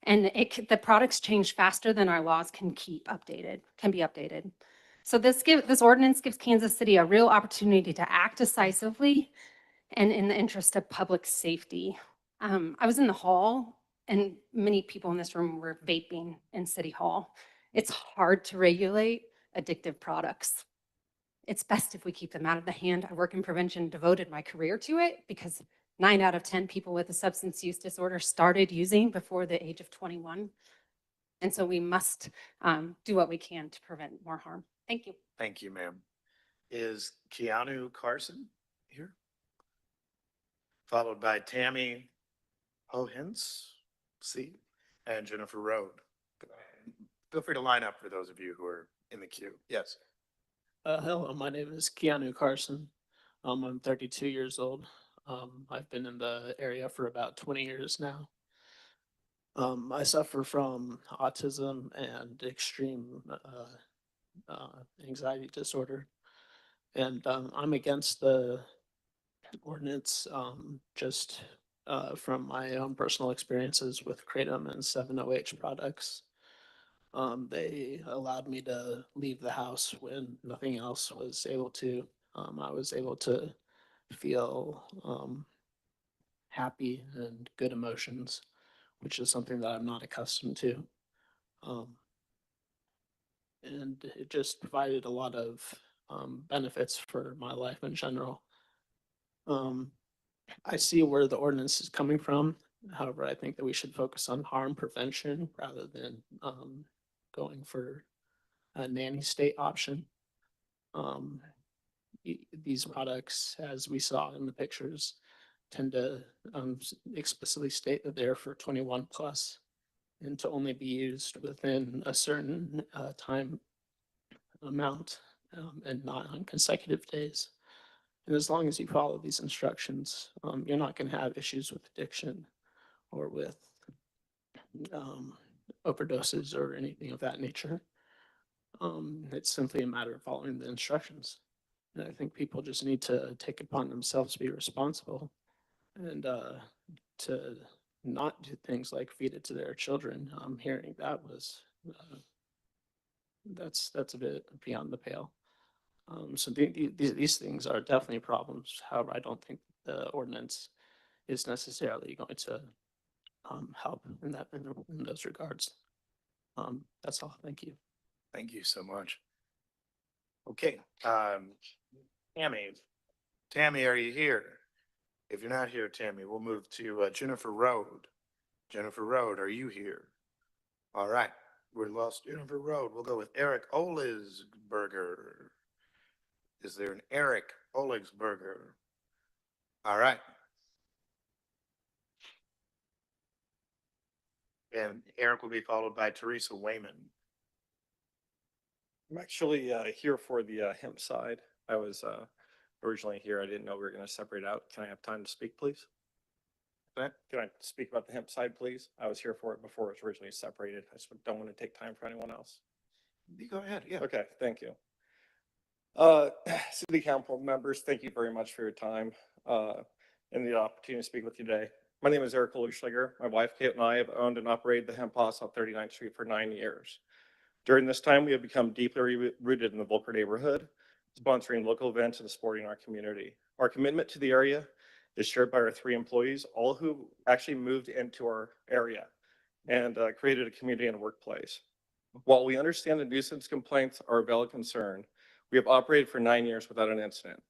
and the products change faster than our laws can be updated. So this ordinance gives Kansas City a real opportunity to act decisively and in the interest of public safety. I was in the hall, and many people in this room were vaping in City Hall. It's hard to regulate addictive products. It's best if we keep them out of the hand. I work in prevention, devoted my career to it because 9 out of 10 people with a substance use disorder started using before the age of 21. And so we must do what we can to prevent more harm. Thank you. Thank you, ma'am. Is Keanu Carson here? Followed by Tammy Hohens, C, and Jennifer Road. Feel free to line up for those of you who are in the queue. Yes. Hello, my name is Keanu Carson. I'm 32 years old. I've been in the area for about 20 years now. I suffer from autism and extreme anxiety disorder. And I'm against the ordinance just from my own personal experiences with Kratom and 7-OH products. They allowed me to leave the house when nothing else was able to. I was able to feel happy and good emotions, which is something that I'm not accustomed to. And it just provided a lot of benefits for my life in general. I see where the ordinance is coming from. However, I think that we should focus on harm prevention rather than going for a nanny state option. These products, as we saw in the pictures, tend to explicitly state that they're for 21 plus and to only be used within a certain time amount and not on consecutive days. And as long as you follow these instructions, you're not going to have issues with addiction or with overdoses or anything of that nature. It's simply a matter of following the instructions. And I think people just need to take it upon themselves to be responsible and to not do things like feed it to their children. Hearing that was, that's a bit beyond the pale. So these things are definitely problems. However, I don't think the ordinance is necessarily going to help in those regards. That's all. Thank you. Thank you so much. Okay, Tammy, are you here? If you're not here, Tammy, we'll move to Jennifer Road. Jennifer Road, are you here? All right, we're lost Jennifer Road. We'll go with Eric Olisberger. Is there an Eric Olisberger? All right. And Eric will be followed by Teresa Wayman. I'm actually here for the hemp side. I was originally here. I didn't know we were going to separate out. Can I have time to speak, please? Can I speak about the hemp side, please? I was here for it before it was originally separated. I just don't want to take time for anyone else. You go ahead. Yeah. Okay, thank you. City Council members, thank you very much for your time and the opportunity to speak with you today. My name is Eric Luschliger. My wife, Kate, and I have owned and operated the hemp house on 39th Street for 9 years. During this time, we have become deeply rooted in the Volker neighborhood, sponsoring local events and supporting our community. Our commitment to the area is shared by our 3 employees, all who actually moved into our area and created a community and workplace. While we understand the nuisance complaints are a valid concern, we have operated for 9 years without an incident.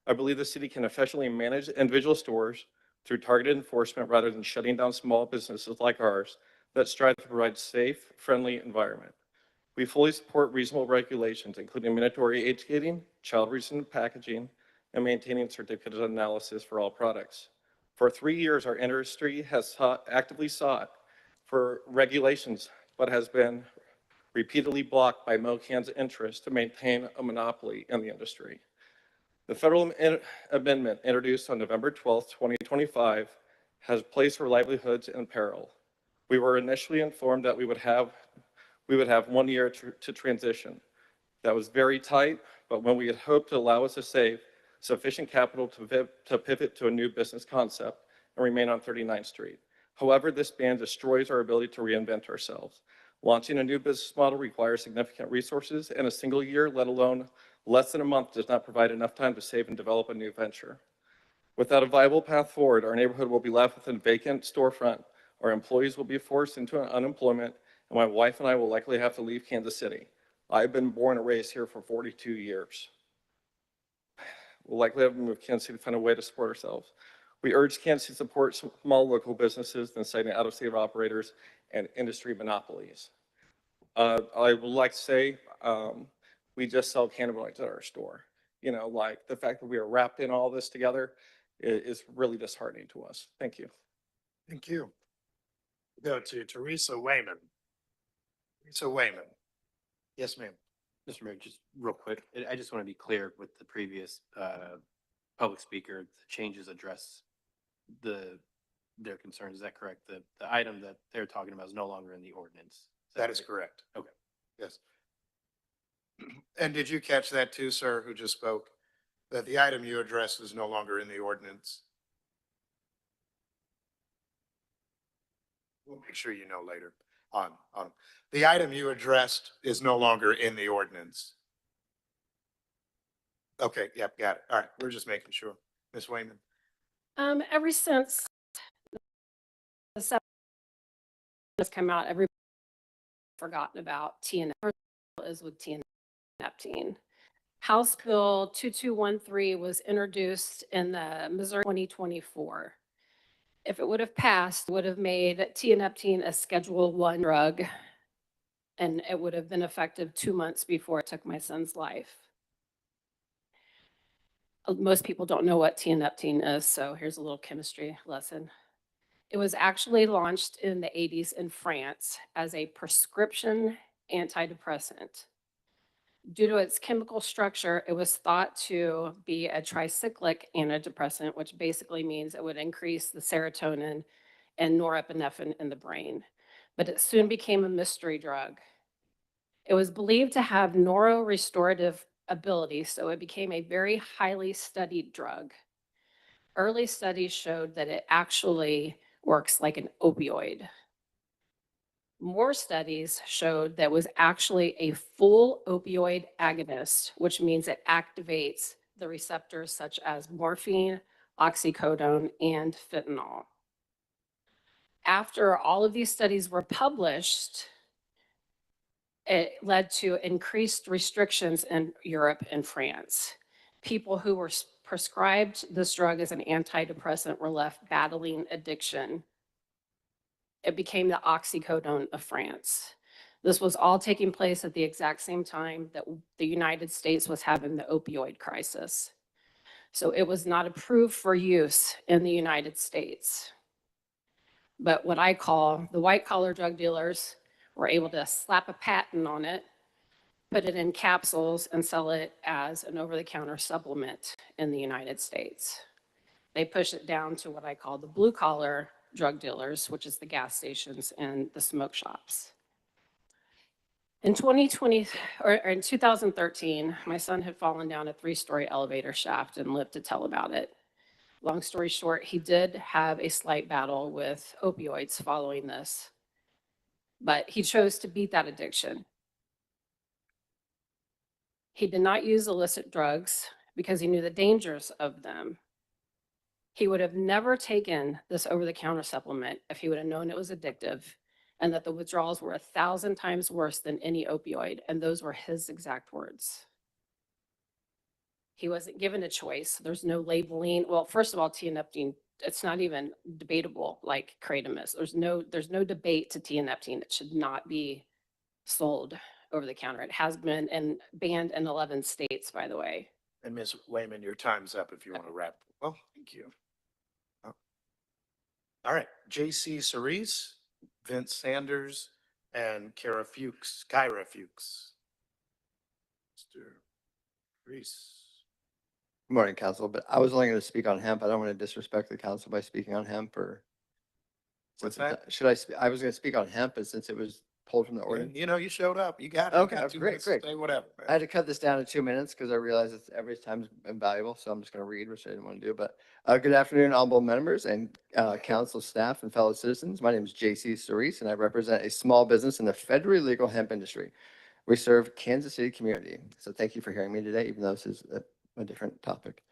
I believe the city can efficiently manage individual stores through targeted enforcement rather than shutting down small businesses like ours that strive to provide safe, friendly environment. We fully support reasonable regulations, including mandatory age gating, child resistant packaging, and maintaining certificate analysis for all products. For 3 years, our industry has actively sought for regulations, but has been repeatedly blocked by MoCan's interest to maintain a monopoly in the industry. The federal amendment introduced on November 12th, 2025 has placed our livelihoods in peril. We were initially informed that we would have 1 year to transition. That was very tight, but when we had hoped to allow us to save sufficient capital to pivot to a new business concept and remain on 39th Street. However, this ban destroys our ability to reinvent ourselves. Launching a new business model requires significant resources, and a single year, let alone less than a month, does not provide enough time to save and develop a new venture. Without a viable path forward, our neighborhood will be left with a vacant storefront. Our employees will be forced into unemployment, and my wife and I will likely have to leave Kansas City. I've been born and raised here for 42 years. We'll likely have to move to Kansas City to find a way to support ourselves. We urge Kansas City to support small local businesses than citing out-of-state operators and industry monopolies. I would like to say we just sell cannabinoids at our store. You know, like the fact that we are wrapped in all this together is really disheartening to us. Thank you. Thank you. Go to Teresa Wayman. Teresa Wayman. Yes, ma'am. Mr. Mayor, just real quick, I just want to be clear with the previous public speaker, the changes address their concerns. Is that correct? The item that they're talking about is no longer in the ordinance. That is correct. Okay. Yes. And did you catch that too, sir, who just spoke? That the item you addressed is no longer in the ordinance? We'll make sure you know later on. The item you addressed is no longer in the ordinance. Okay, yep, got it. All right, we're just making sure. Ms. Wayman. Ever since the seven has come out, everybody's forgotten about TNF is with TNF. House Bill 2213 was introduced in the Missouri 2024. If it would have passed, it would have made TNF a Schedule I drug, and it would have been effective 2 months before it took my son's life. Most people don't know what TNF is, so here's a little chemistry lesson. It was actually launched in the 80s in France as a prescription antidepressant. Due to its chemical structure, it was thought to be a tricyclic antidepressant, which basically means it would increase the serotonin and norepinephrine in the brain. But it soon became a mystery drug. It was believed to have neurorestorative ability, so it became a very highly studied drug. Early studies showed that it actually works like an opioid. More studies showed that it was actually a full opioid agonist, which means it activates the receptors such as morphine, oxycodone, and fentanyl. After all of these studies were published, it led to increased restrictions in Europe and France. People who were prescribed this drug as an antidepressant were left battling addiction. It became the oxycodone of France. This was all taking place at the exact same time that the United States was having the opioid crisis. So it was not approved for use in the United States. But what I call the white collar drug dealers were able to slap a patent on it, put it in capsules, and sell it as an over-the-counter supplement in the United States. They push it down to what I call the blue collar drug dealers, which is the gas stations and the smoke shops. In 2013, my son had fallen down a 3-story elevator shaft and lived to tell about it. Long story short, he did have a slight battle with opioids following this, but he chose to beat that addiction. He did not use illicit drugs because he knew the dangers of them. He would have never taken this over-the-counter supplement if he would have known it was addictive and that the withdrawals were 1,000 times worse than any opioid, and those were his exact words. He wasn't given a choice. There's no labeling. Well, first of all, TNF, it's not even debatable like kratom is. There's no debate to TNF. It should not be sold over the counter. It has been and banned in 11 states, by the way. And Ms. Wayman, your time's up if you want to wrap. Well, thank you. All right, J.C. Cerise, Vince Sanders, and Kyra Fuchs. Mr. Reese. Good morning, council, but I was only going to speak on hemp. I don't want to disrespect the council by speaking on hemp or. What's that? I was going to speak on hemp, but since it was pulled from the ordinance. You know, you showed up. You got it. Okay, You got 2 great, minutes to great. say whatever. man. I had to cut this down to 2 minutes because I realized it's every time's invaluable, so I'm just gonna read, which I didn't want to do. But good afternoon, honorable members and council staff and fellow citizens. My name is J.C. Cerise, and I represent a small business in the federally legal hemp industry. We serve Kansas City community. So thank you for hearing me today, even though this is a different topic.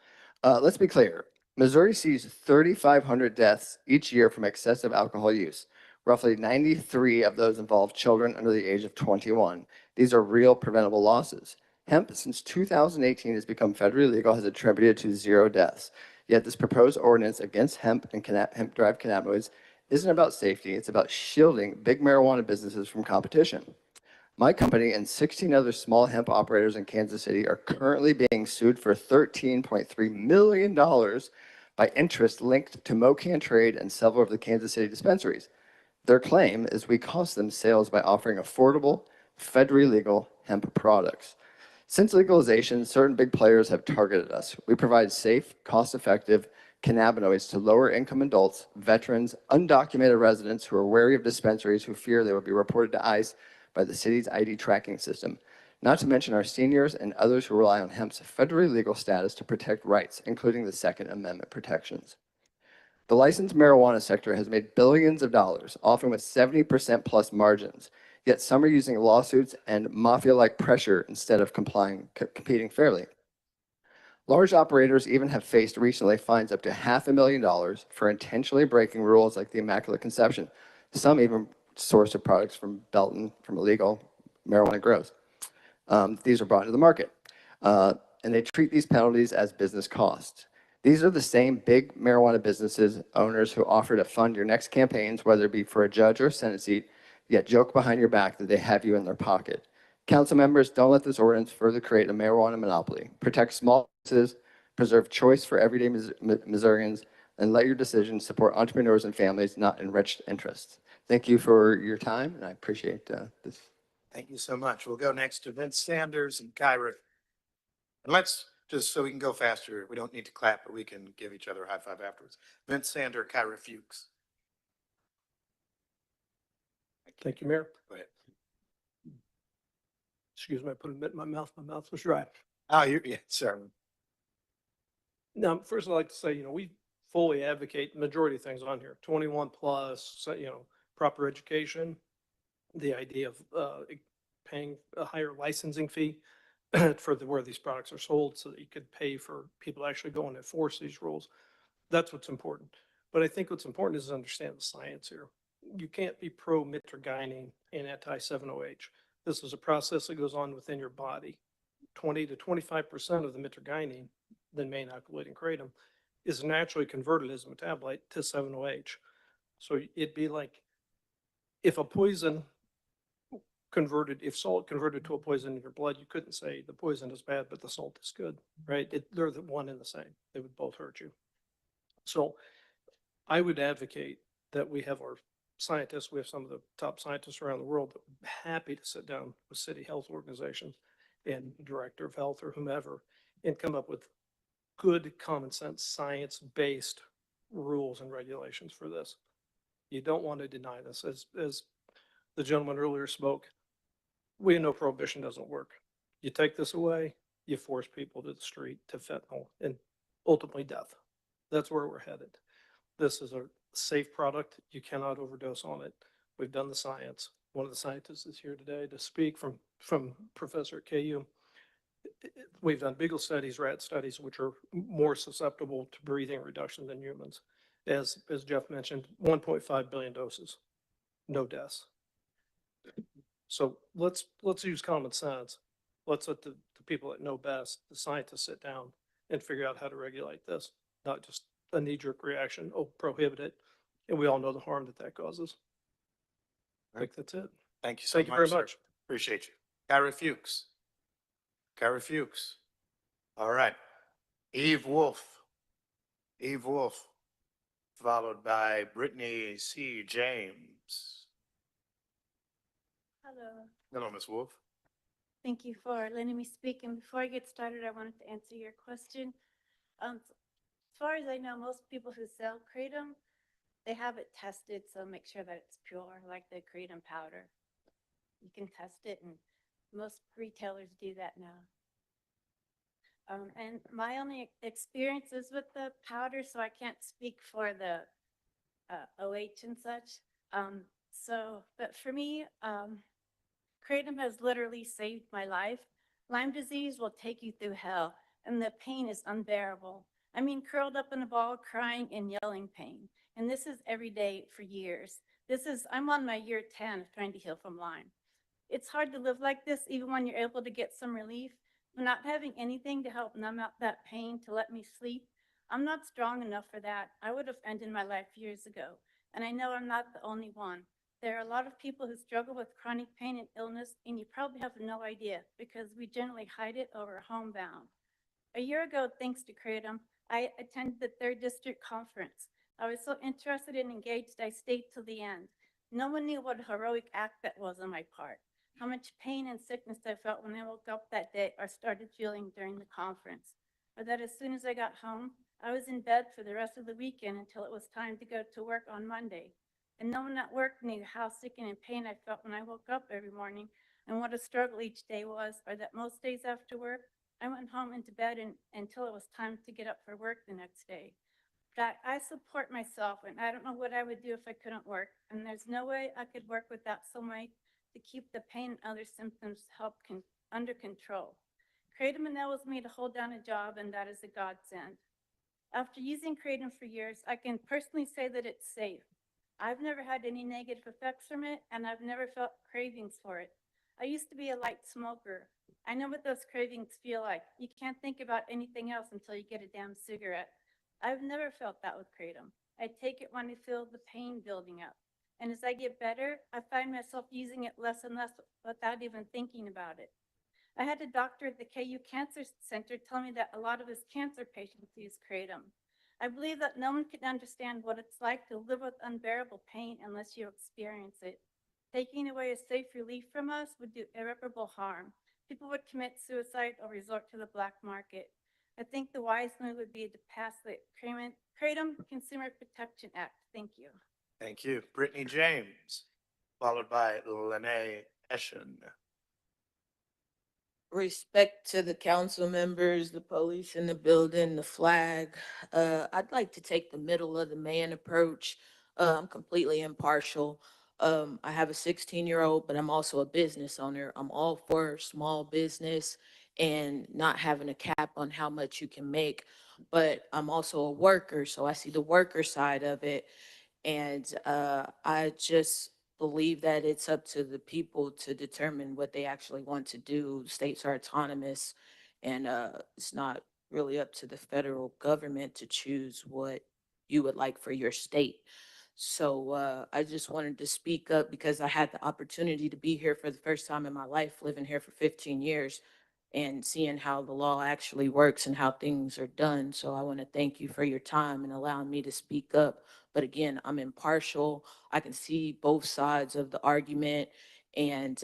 Let's be clear. Missouri sees 3,500 deaths each year from excessive alcohol use. Roughly 93 of those involve children under the age of 21. These are real preventable losses. Hemp, since 2018, has become federally legal, has attributed to 0 deaths. Yet this proposed ordinance against hemp and hemp-derived cannabinoids isn't about safety. It's about shielding big marijuana businesses from competition. My company and 16 other small hemp operators in Kansas City are currently being sued for $13.3 million by interest linked to Mocan Trade and several of the Kansas City dispensaries. Their claim is we cost them sales by offering affordable, federally legal hemp products. Since legalization, certain big players have targeted us. We provide safe, cost-effective cannabinoids to lower-income adults, veterans, undocumented residents who are wary of dispensaries who fear they will be reported to ICE by the city's ID tracking system. Not to mention our seniors and others who rely on hemp's federally legal status to protect rights, including the Second Amendment protections. The licensed marijuana sector has made billions of dollars, often with 70% plus margins. Yet some are using lawsuits and mafia-like pressure instead of competing fairly. Large operators even have faced recently fines up to $500,000 for intentionally breaking rules like the Immaculate Conception. Some even source their products from Belton, from illegal marijuana grows. These are brought into the market. And they treat these penalties as business costs. These are the same big marijuana businesses owners who offer to fund your next campaigns, whether it be for a judge or a Senate seat, yet joke behind your back that they have you in their pocket. Council members, don't let this ordinance further create a marijuana monopoly. Protect small businesses, preserve choice for everyday Missourians, and let your decisions support entrepreneurs and families, not enriched interests. Thank you for your time, and I appreciate this. Thank you so much. We'll go next to Vince Sanders and Kyra. And let's, just so we can go faster, we don't need to clap, but we can give each other a high five afterwards. Vince Sander, Kyra Fuchs. Thank you, Mayor. Go ahead. Excuse me, I put a bit in my mouth. My mouth was dry. Oh, yeah, sorry. Now, first I'd like to say, we fully advocate the majority of things on here, 21 plus, proper education, the idea of paying a higher licensing fee for where these products are sold so that you could pay for people to actually go and enforce these rules. That's what's important. But I think what's important is to understand the science here. You can't be pro-mitragynine and anti-7-OH. This is a process that goes on within your body. 20 to 25% of the mitragynine, the main alkylating kratom, is naturally converted as a metabolite to 7-OH. So it'd be like if a poison if salt converted to a poison in your blood, you couldn't say the poison is bad, but the salt is good, right? They're the one and the same. They would both hurt you. So I would advocate that we have our scientists, we have some of the top scientists around the world that are happy to sit down with city health organizations and director of health or whomever and come up with good common sense, science-based rules and regulations for this. You don't want to deny this. As the gentleman earlier spoke, we know prohibition doesn't work. You take this away, you force people to the street to fentanyl and ultimately death. That's where we're headed. This is a safe product. You cannot overdose on it. We've done the science. One of the scientists is here today to speak from Professor at KU. We've done beagle studies, rat studies, which are more susceptible to breathing reduction than humans. As Jeff mentioned, 1.5 billion doses, no deaths. So let's use common sense. Let's let the people that know best, the scientists, sit down and figure out how to regulate this, not just a knee-jerk reaction, oh, prohibit it. And we all know the harm that causes. I think that's it. Thank you so much. Thank you very sir. much. Appreciate you. Kyra Fuchs. Kyra Fuchs. All right. Eve Wolf. Eve Wolf, followed by Brittany C. James. Hello. Hello, Ms. Wolf. Thank you for letting me speak. And before I get started, I wanted to answer your question. As far as I know, most people who sell kratom, they have it tested, so make sure that it's pure, like the kratom powder. You can test it, and most retailers do that now. And my only experience is with the powder, so I can't speak for the OH and such. But for me, Kratom has literally saved my life. Lyme disease will take you through hell, and the pain is unbearable. I mean, curled up in a ball, crying and yelling pain. And this is every day for years. I'm on my year 10 of trying to heal from Lyme. It's hard to live like this, even when you're able to get some relief. But not having anything to help numb out that pain to let me sleep, I'm not strong enough for that. I would have ended my life years ago. And I know I'm not the only one. There are a lot of people who struggle with chronic pain and illness, and you probably have no idea because we generally hide it or are homebound. A year ago, thanks to Kratom, I attended the 3rd District Conference. I was so interested and engaged, I stayed till the end. No one knew what a heroic act that was on my part, how much pain and sickness I felt when I woke up that day or started feeling during the conference, or that as soon as I got home, I was in bed for the rest of the weekend until it was time to go to work on Monday. And no one at work knew how sick and in pain I felt when I woke up every morning and what a struggle each day was, or that most days after work, I went home into bed until it was time to get up for work the next day. That I support myself, and I don't know what I would do if I couldn't work. And there's no way I could work without some way to keep the pain and other symptoms under control. Kratom enables me to hold down a job, and that is a godsend. After using Kratom for years, I can personally say that it's safe. I've never had any negative effects from it, and I've never felt cravings for it. I used to be a light smoker. I know what those cravings feel like. You can't think about anything else until you get a damn cigarette. I've never felt that with Kratom. I take it when I feel the pain building up. And as I get better, I find myself using it less and less without even thinking about it. I had a doctor at the KU Cancer Center tell me that a lot of his cancer patients use Kratom. I believe that no one can understand what it's like to live with unbearable pain unless you experience it. Taking away a safe relief from us would do irreparable harm. People would commit suicide or resort to the black market. I think the wise move would be to pass the Kratom Consumer Protection Act. Thank you. Thank you. Brittany James, followed by Lene Eschen. Respect to the council members, the police in the building, the flag. I'd like to take the middle of the man approach. I'm completely impartial. I have a 16-year-old, but I'm also a business owner. I'm all for small business and not having a cap on how much you can make. But I'm also a worker, so I see the worker side of it. And I just believe that it's up to the people to determine what they actually want to do. States are autonomous, and it's not really up to the federal government to choose what you would like for your state. So I just wanted to speak up because I had the opportunity to be here for the first time in my life, living here for 15 years and seeing how the law actually works and how things are done. So I want to thank you for your time and allowing me to speak up. But again, I'm impartial. I can see both sides of the argument, and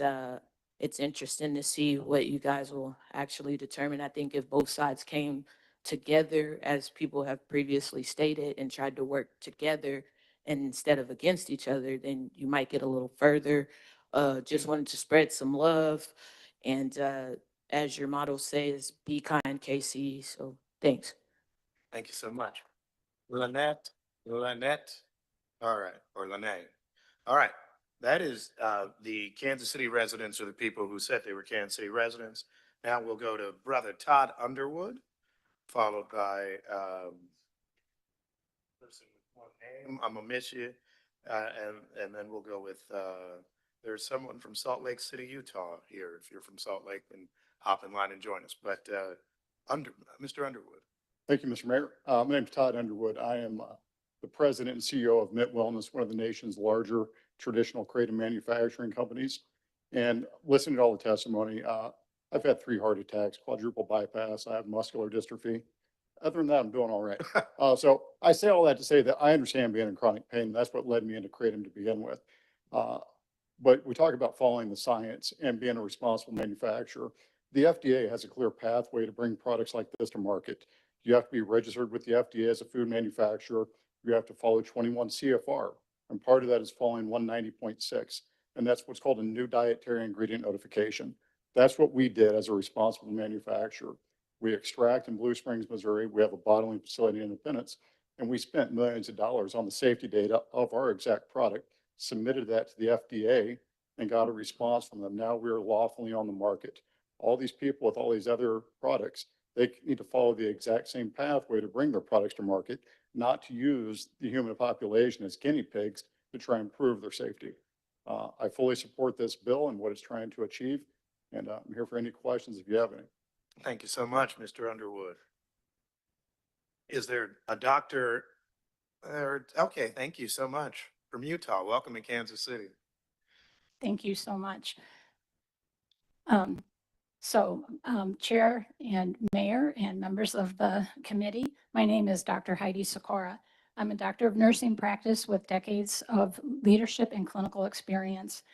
it's interesting to see what you guys will actually determine. I think if both sides came together, as people have previously stated, and tried to work together and instead of against each other, then you might get a little further. Just wanted to spread some love, and as your motto says, be kind, KC. So thanks. Thank you so much. Lynette, all right, or Lene. All right, that is the Kansas City residents or the people who said they were Kansas City residents. Now we'll go to Brother Todd Underwood, followed by person with one name. I'm gonna miss you, and then we'll go with there's someone from Salt Lake City, Utah here. If you're from Salt Lake, then hop in line and join us. But Mr. Underwood. Thank you, Mr. Mayor. My name is Todd Underwood. I am the president and CEO of Mitt Wellness, one of the nation's larger traditional kratom manufacturing companies. And listening to all the testimony, I've had 3 heart attacks, quadruple bypass. I have muscular dystrophy. Other than that, I'm doing all right. So I say all that to say that I understand being in chronic pain. That's what led me into kratom to begin with. But we talk about following the science and being a responsible manufacturer. The FDA has a clear pathway to bring products like this to market. You have to be registered with the FDA as a food manufacturer. You have to follow 21 CFR. And part of that is following 190.6. and that's what's called a new dietary ingredient notification. That's what we did as a responsible manufacturer. We extract in Blue Springs, Missouri. We have a bottling facility in Independence, and we spent millions of dollars on the safety data of our exact product, submitted that to the FDA, and got a response from them. Now we are lawfully on the market. All these people with all these other products, they need to follow the exact same pathway to bring their products to market, not to use the human population as guinea pigs to try and prove their safety. I fully support this bill and what it's trying to achieve, and I'm here for any questions if you have any. Thank you so much, Mr. Underwood. Is there a doctor? Okay, thank you so much. From Utah, welcome to Kansas City. Thank you so much. Chair and Mayor and members of the committee, my name is Dr. Heidi Sikora. I'm a doctor of nursing practice with decades of leadership and clinical experience.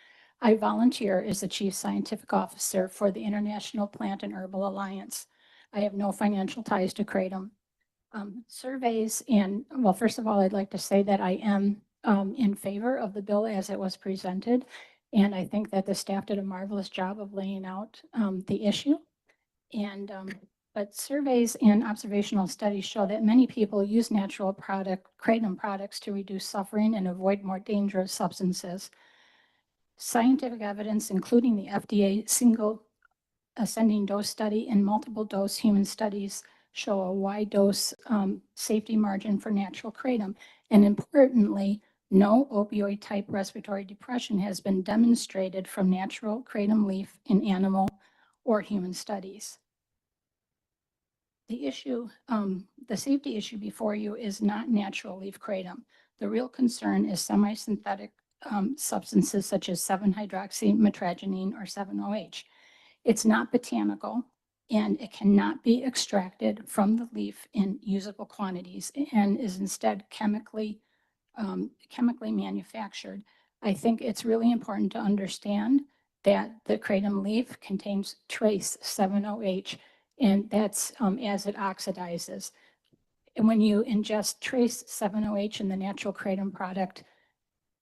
I volunteer as the Chief Scientific Officer for the International Plant and Herbal Alliance. I have no financial ties to Kratom. Surveys and, well, first of all, I'd like to say that I am in favor of the bill as it was presented. And I think that the staff did a marvelous job of laying out the issue. And but surveys and observational studies show that many people use natural kratom products to reduce suffering and avoid more dangerous substances. Scientific evidence, including the FDA single ascending dose study and multiple dose human studies, show a wide dose safety margin for natural kratom. And importantly, no opioid type respiratory depression has been demonstrated from natural kratom leaf in animal or human studies. The issue, the safety issue before you is not natural leaf kratom. The real concern is semi-synthetic substances such as 7-hydroxymetragenine or 7-OH. It's not botanical and it cannot be extracted from the leaf in usable quantities and is instead chemically manufactured. I think it's really important to understand that the kratom leaf contains trace 7-OH, and that's as it oxidizes. And when you ingest trace 7-OH in the natural kratom product,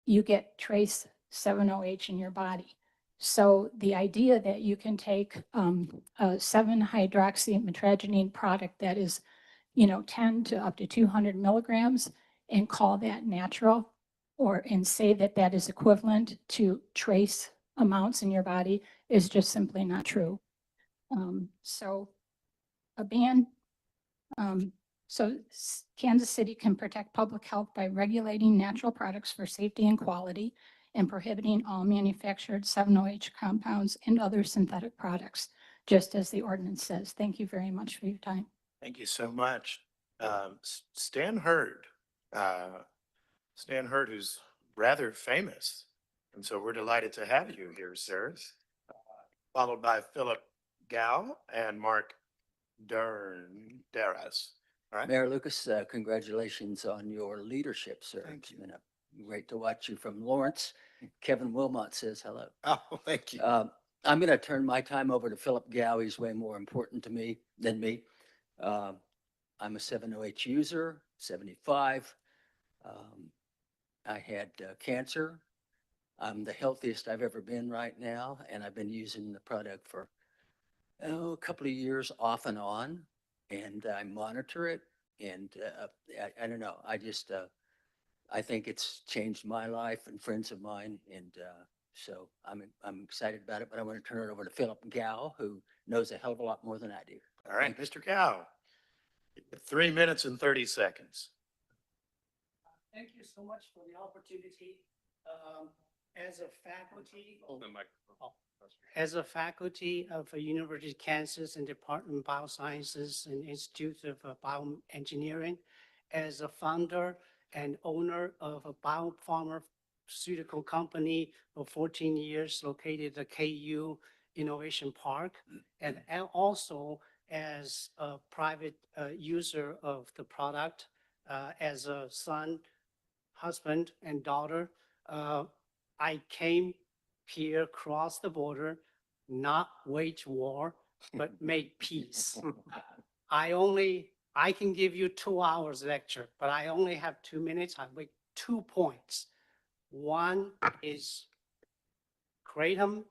you get trace 7-OH in your body. So the idea that you can take a 7-hydroxymetragenine product that is, 10 to up to 200 milligrams and call that natural, and say that that is equivalent to trace amounts in your body is just simply not true. So a ban, Kansas City can protect public health by regulating natural products for safety and quality and prohibiting all manufactured 7-OH compounds and other synthetic products, just as the ordinance says. Thank you very much for your time. Thank you so much. Stan Hurd. Stan Hurd, who's rather famous. And so we're delighted to have you here, sir. Followed by Philip Gao and Mark Deras. All right. Mayor Lucas, congratulations on your leadership, sir. Thank you. It's been great to watch you from Lawrence. Kevin Wilmot says hello. Oh, thank you. I'm going to turn my time over to Philip Gow. He's way more important to me than me. I'm a 7-OH user, 75. I had cancer. I'm the healthiest I've ever been right now, and I've been using the product for a couple of years off and on, and I monitor it. And I don't know. I think it's changed my life and friends of mine, and so I'm excited about it. But I want to turn it over to Philip Gow, who knows a hell of a lot more than I do. All right, Mr. Gao. 3 minutes and 30 seconds. Thank you so much for the opportunity. As a faculty, as a faculty of University of Kansas and Department of Biosciences and Institute of Bioengineering, as a founder and owner of a biopharmaceutical company for 14 years located at KU Innovation Park, and also as a private user of the product, as a son, husband, and daughter. I came here, crossed the border, not wage war, but make peace. I can give you 2 hours lecture, but I only have 2 minutes. I make 2 points. One is Kratom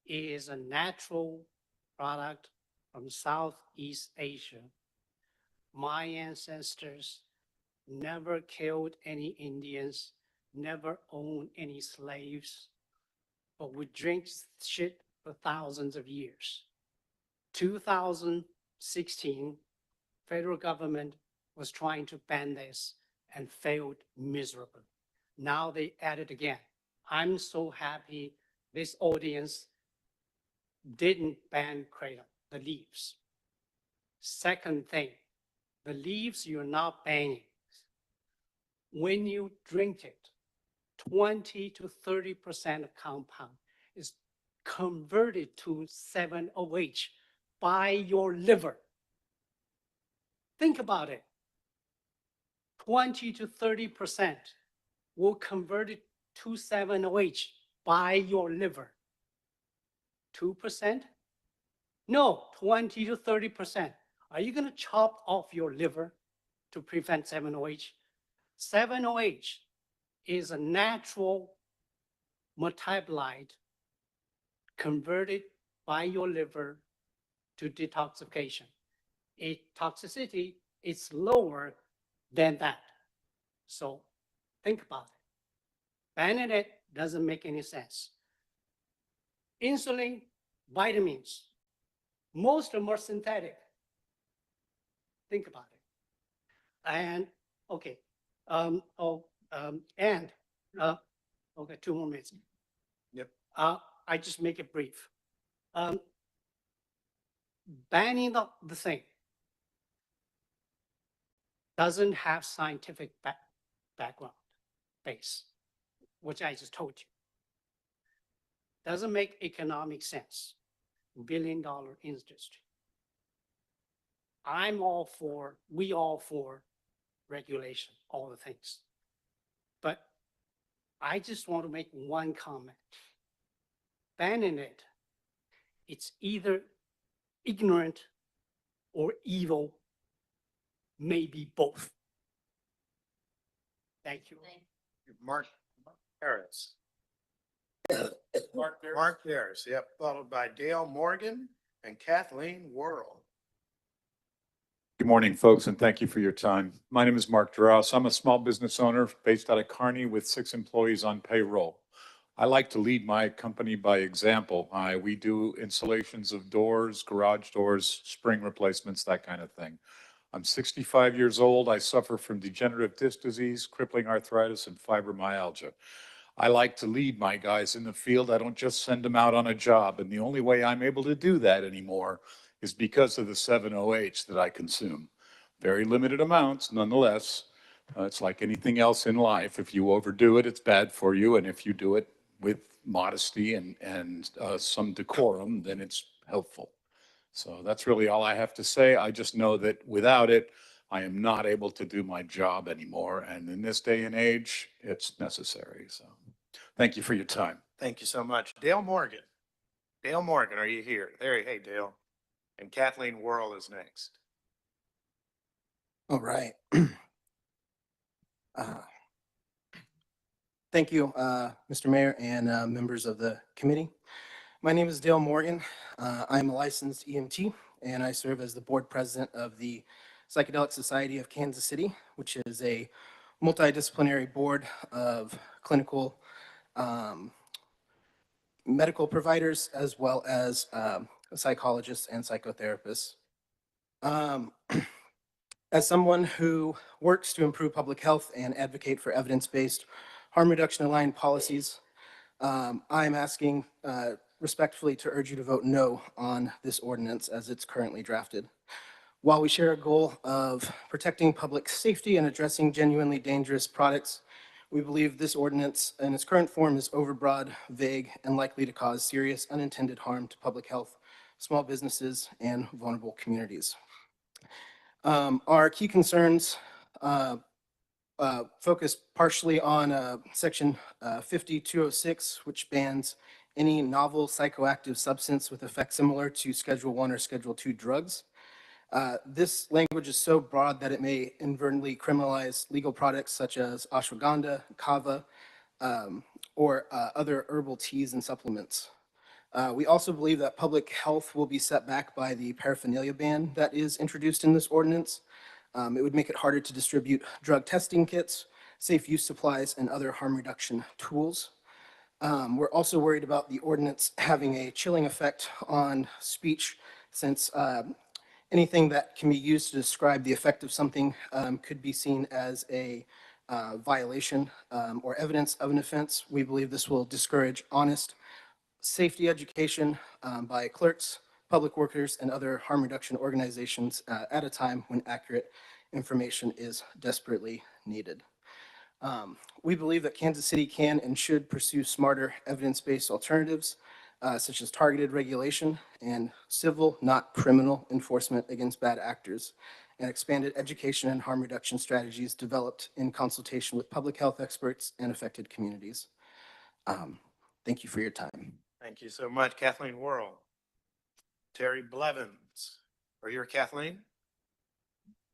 is a natural product from Southeast Asia. My ancestors never killed any Indians, never owned any slaves, but would drink shit for thousands of years. 2016, federal government was trying to ban this and failed miserably. Now they add it again. I'm so happy this audience didn't ban kratom, the leaves. Second thing, the leaves you're not banning. When you drink it, 20 to 30% of compound is converted to 7-OH by your liver. Think about it. 20 to 30% will convert it to 7-OH by your liver. 2%? No, 20 to 30%. Are you going to chop off your liver to prevent 7-OH? 7-OH is a natural metabolite converted by your liver to detoxification. Its toxicity is lower than that. So think about it. Banning it doesn't make any sense. Insulin, vitamins, most of them are synthetic. Think about it. And okay, okay, 2 more minutes. Yep. I just make it brief. Banning the thing doesn't have scientific background base, which I just told you. Doesn't make economic sense. Billion-dollar industry. We all for regulation, all the things. But I just want to make one comment. Banning it, it's either ignorant or evil, maybe both. Thank you. Mark Harris. Mark Harris, yep, followed by Dale Morgan and Kathleen Worrell. Good morning, folks, and thank you for your time. My name is Mark Drouse. I'm a small business owner based out of Kearney with 6 employees on payroll. I like to lead my company by example. We do installations of doors, garage doors, spring replacements, that kind of thing. I'm 65 years old. I suffer from degenerative disc disease, crippling arthritis, and fibromyalgia. I like to lead my guys in the field. I don't just send them out on a job. And the only way I'm able to do that anymore is because of the 7-OH that I consume. Very limited amounts, nonetheless. It's like anything else in life. If you overdo it, it's bad for you. And if you do it with modesty and some decorum, then it's helpful. So that's really all I have to say. I just know that without it, I am not able to do my job anymore. And in this day and age, it's necessary. So thank you for your time. Thank you so much. Dale Morgan. Dale Morgan, are you here? There, hey, Dale. And Kathleen Worrell is next. All right. Thank you, Mr. Mayor and members of the committee. My name is Dale Morgan. I'm a licensed EMT, and I serve as the board president of the Psychedelic Society of Kansas City, which is a multidisciplinary board of clinical medical providers, as well as psychologists and psychotherapists. As someone who works to improve public health and advocate for evidence-based harm reduction aligned policies, I'm asking respectfully to urge you to vote no on this ordinance as it's currently drafted. While we share a goal of protecting public safety and addressing genuinely dangerous products, we believe this ordinance in its current form is overbroad, vague, and likely to cause serious unintended harm to public health, small businesses, and vulnerable communities. Our key concerns focus partially on Section 5206, which bans any novel psychoactive substance with effects similar to Schedule I or Schedule II drugs. This language is so broad that it may inadvertently criminalize legal products such as ashwagandha, kava, or other herbal teas and supplements. We also believe that public health will be set back by the paraphernalia ban that is introduced in this ordinance. It would make it harder to distribute drug testing kits, safe use supplies, and other harm reduction tools. We're also worried about the ordinance having a chilling effect on speech, since anything that can be used to describe the effect of something could be seen as a violation or evidence of an offense. We believe this will discourage honest safety education by clerks, public workers, and other harm reduction organizations at a time when accurate information is desperately needed. We believe that Kansas City can and should pursue smarter evidence-based alternatives, such as targeted regulation and civil, not criminal, enforcement against bad actors, and expanded education and harm reduction strategies developed in consultation with public health experts and affected communities. Thank you for your time. Thank you so much, Kathleen Worrell. Terry Blevins. Are you here, Kathleen?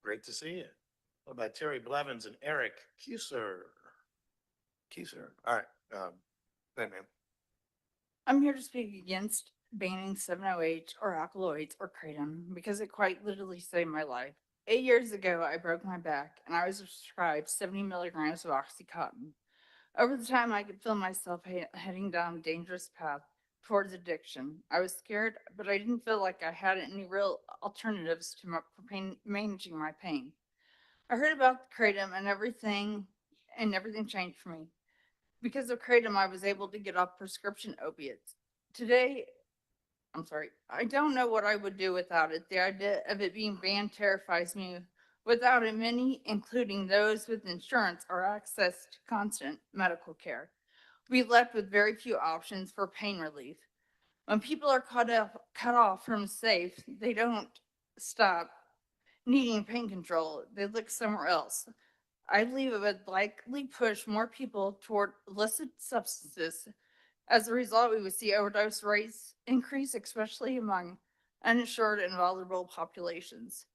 Great to see you. What about Terry Blevins and Eric Kieser? All right. Go ahead, ma'am. I'm here to speak against banning 7-OH or alkaloids or kratom because it quite literally saved my life. 8 years ago, I broke my back and I was prescribed 70 milligrams of Oxycontin. Over the time, I could feel myself heading down a dangerous path towards addiction. I was scared, but I didn't feel like I had any real alternatives to managing my pain. I heard about kratom and everything changed for me. Because of kratom, I was able to get off prescription opiates. Today, I don't know what I would do without it. The idea of it being banned terrifies me. Without it, many, including those with insurance, are access to constant medical care. We left with very few options for pain relief. When people are cut off from safe, they don't stop needing pain control. They look somewhere else. I believe it would likely push more people toward illicit substances. As a result, we would see overdose rates increase, especially among uninsured and vulnerable populations.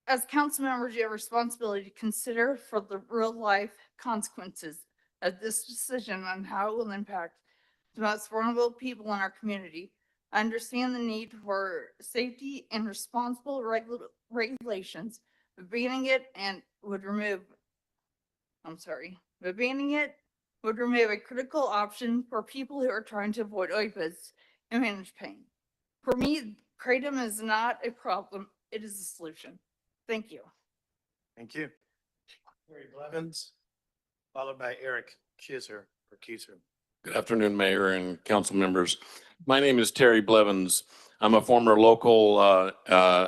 As council members, you have a responsibility to consider for the real life consequences of this decision on how it will impact the most vulnerable people in our community. I understand the need for safety and responsible regulations, but banning it would remove a critical option for people who are trying to avoid opioids and manage pain. For me, kratom is not a problem, it is a solution. Thank you. Thank you. Terry Blevins, followed by Eric Kieser. Good afternoon, Mayor and council members. My name is Terry Blevins. I'm a former local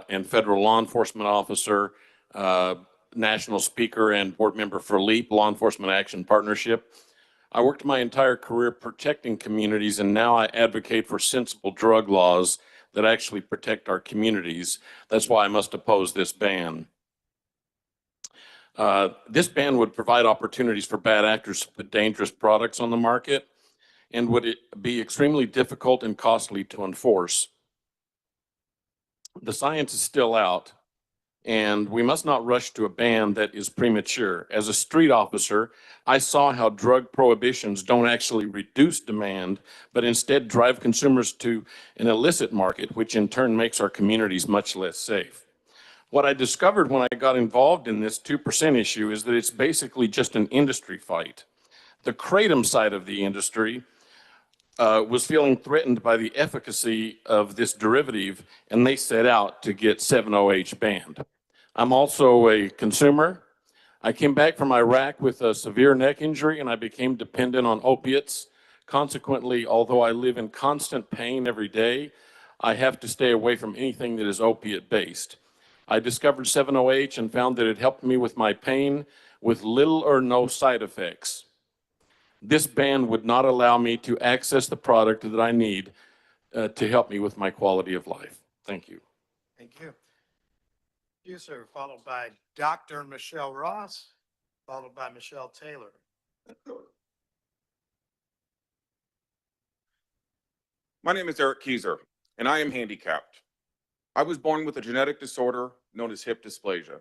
and federal law enforcement officer, national speaker, and board member for LEAP, Law Enforcement Action Partnership. I worked my entire career protecting communities, and now I advocate for sensible drug laws that actually protect our communities. That's why I must oppose this ban. This ban would provide opportunities for bad actors to put dangerous products on the market, and would it be extremely difficult and costly to enforce. The science is still out, and we must not rush to a ban that is premature. As a street officer, I saw how drug prohibitions don't actually reduce demand, but instead drive consumers to an illicit market, which in turn makes our communities much less safe. What I discovered when I got involved in this 2% issue is that it's basically just an industry fight. The kratom side of the industry was feeling threatened by the efficacy of this derivative, and they set out to get 7-OH banned. I'm also a consumer. I came back from Iraq with a severe neck injury, and I became dependent on opiates. Consequently, although I live in constant pain every day, I have to stay away from anything that is opiate-based. I discovered 7-OH and found that it helped me with my pain with little or no side effects. This ban would not allow me to access the product that I need to help me with my quality of life. Thank you. Thank you. You, sir, followed by Dr. Michelle Ross, followed by Michelle Taylor. My name is Eric Kieser, and I am handicapped. I was born with a genetic disorder known as hip dysplasia.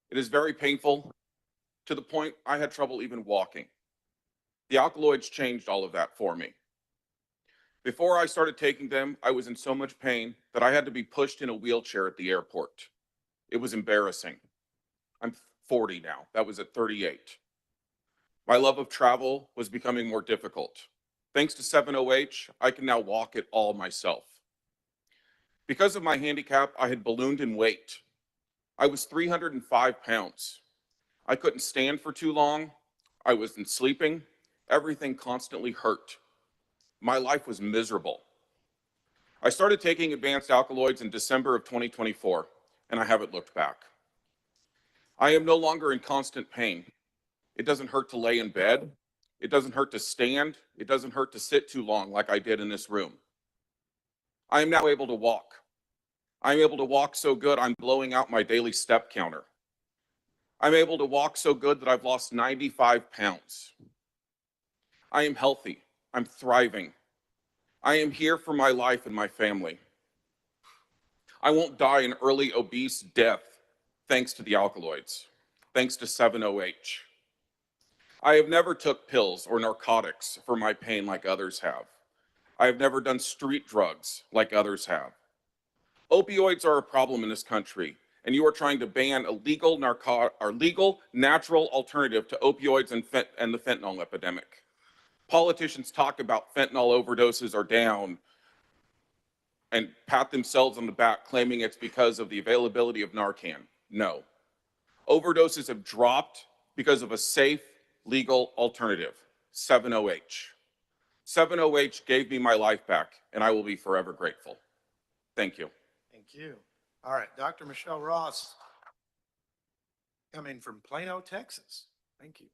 It is very painful to the point I had trouble even walking. The alkaloids changed all of that for me. Before I started taking them, I was in so much pain that I had to be pushed in a wheelchair at the airport. It was embarrassing. I'm 40 now. That was at 38. My love of travel was becoming more difficult. Thanks to 7OH, I can now walk it all myself. Because of my handicap, I had ballooned in weight. I was 305 pounds. I couldn't stand for too long. I wasn't sleeping. Everything constantly hurt. My life was miserable. I started taking advanced alkaloids in December of 2024, and I haven't looked back. I am no longer in constant pain. It doesn't hurt to lay in bed. It doesn't hurt to stand. It doesn't hurt to sit too long like I did in this room. I am now able to walk. I'm able to walk so good I'm blowing out my daily step counter. I'm able to walk so good that I've lost 95 pounds. I am healthy. I'm thriving. I am here for my life and my family. I won't die an early obese death thanks to the alkaloids, thanks to 7OH. I have never took pills or narcotics for my pain like others have. I have never done street drugs like others have. Opioids are a problem in this country, and you are trying to ban a legal natural alternative to opioids and the fentanyl epidemic. Politicians talk about fentanyl overdoses are down and pat themselves on the back claiming it's because of the availability of Narcan. No. Overdoses have dropped because of a safe, legal alternative, 7OH. 7OH gave me my life back, and I will be forever grateful. Thank you. Thank you. All right, Dr. Michelle Ross, coming from Plano, Texas. Thank you.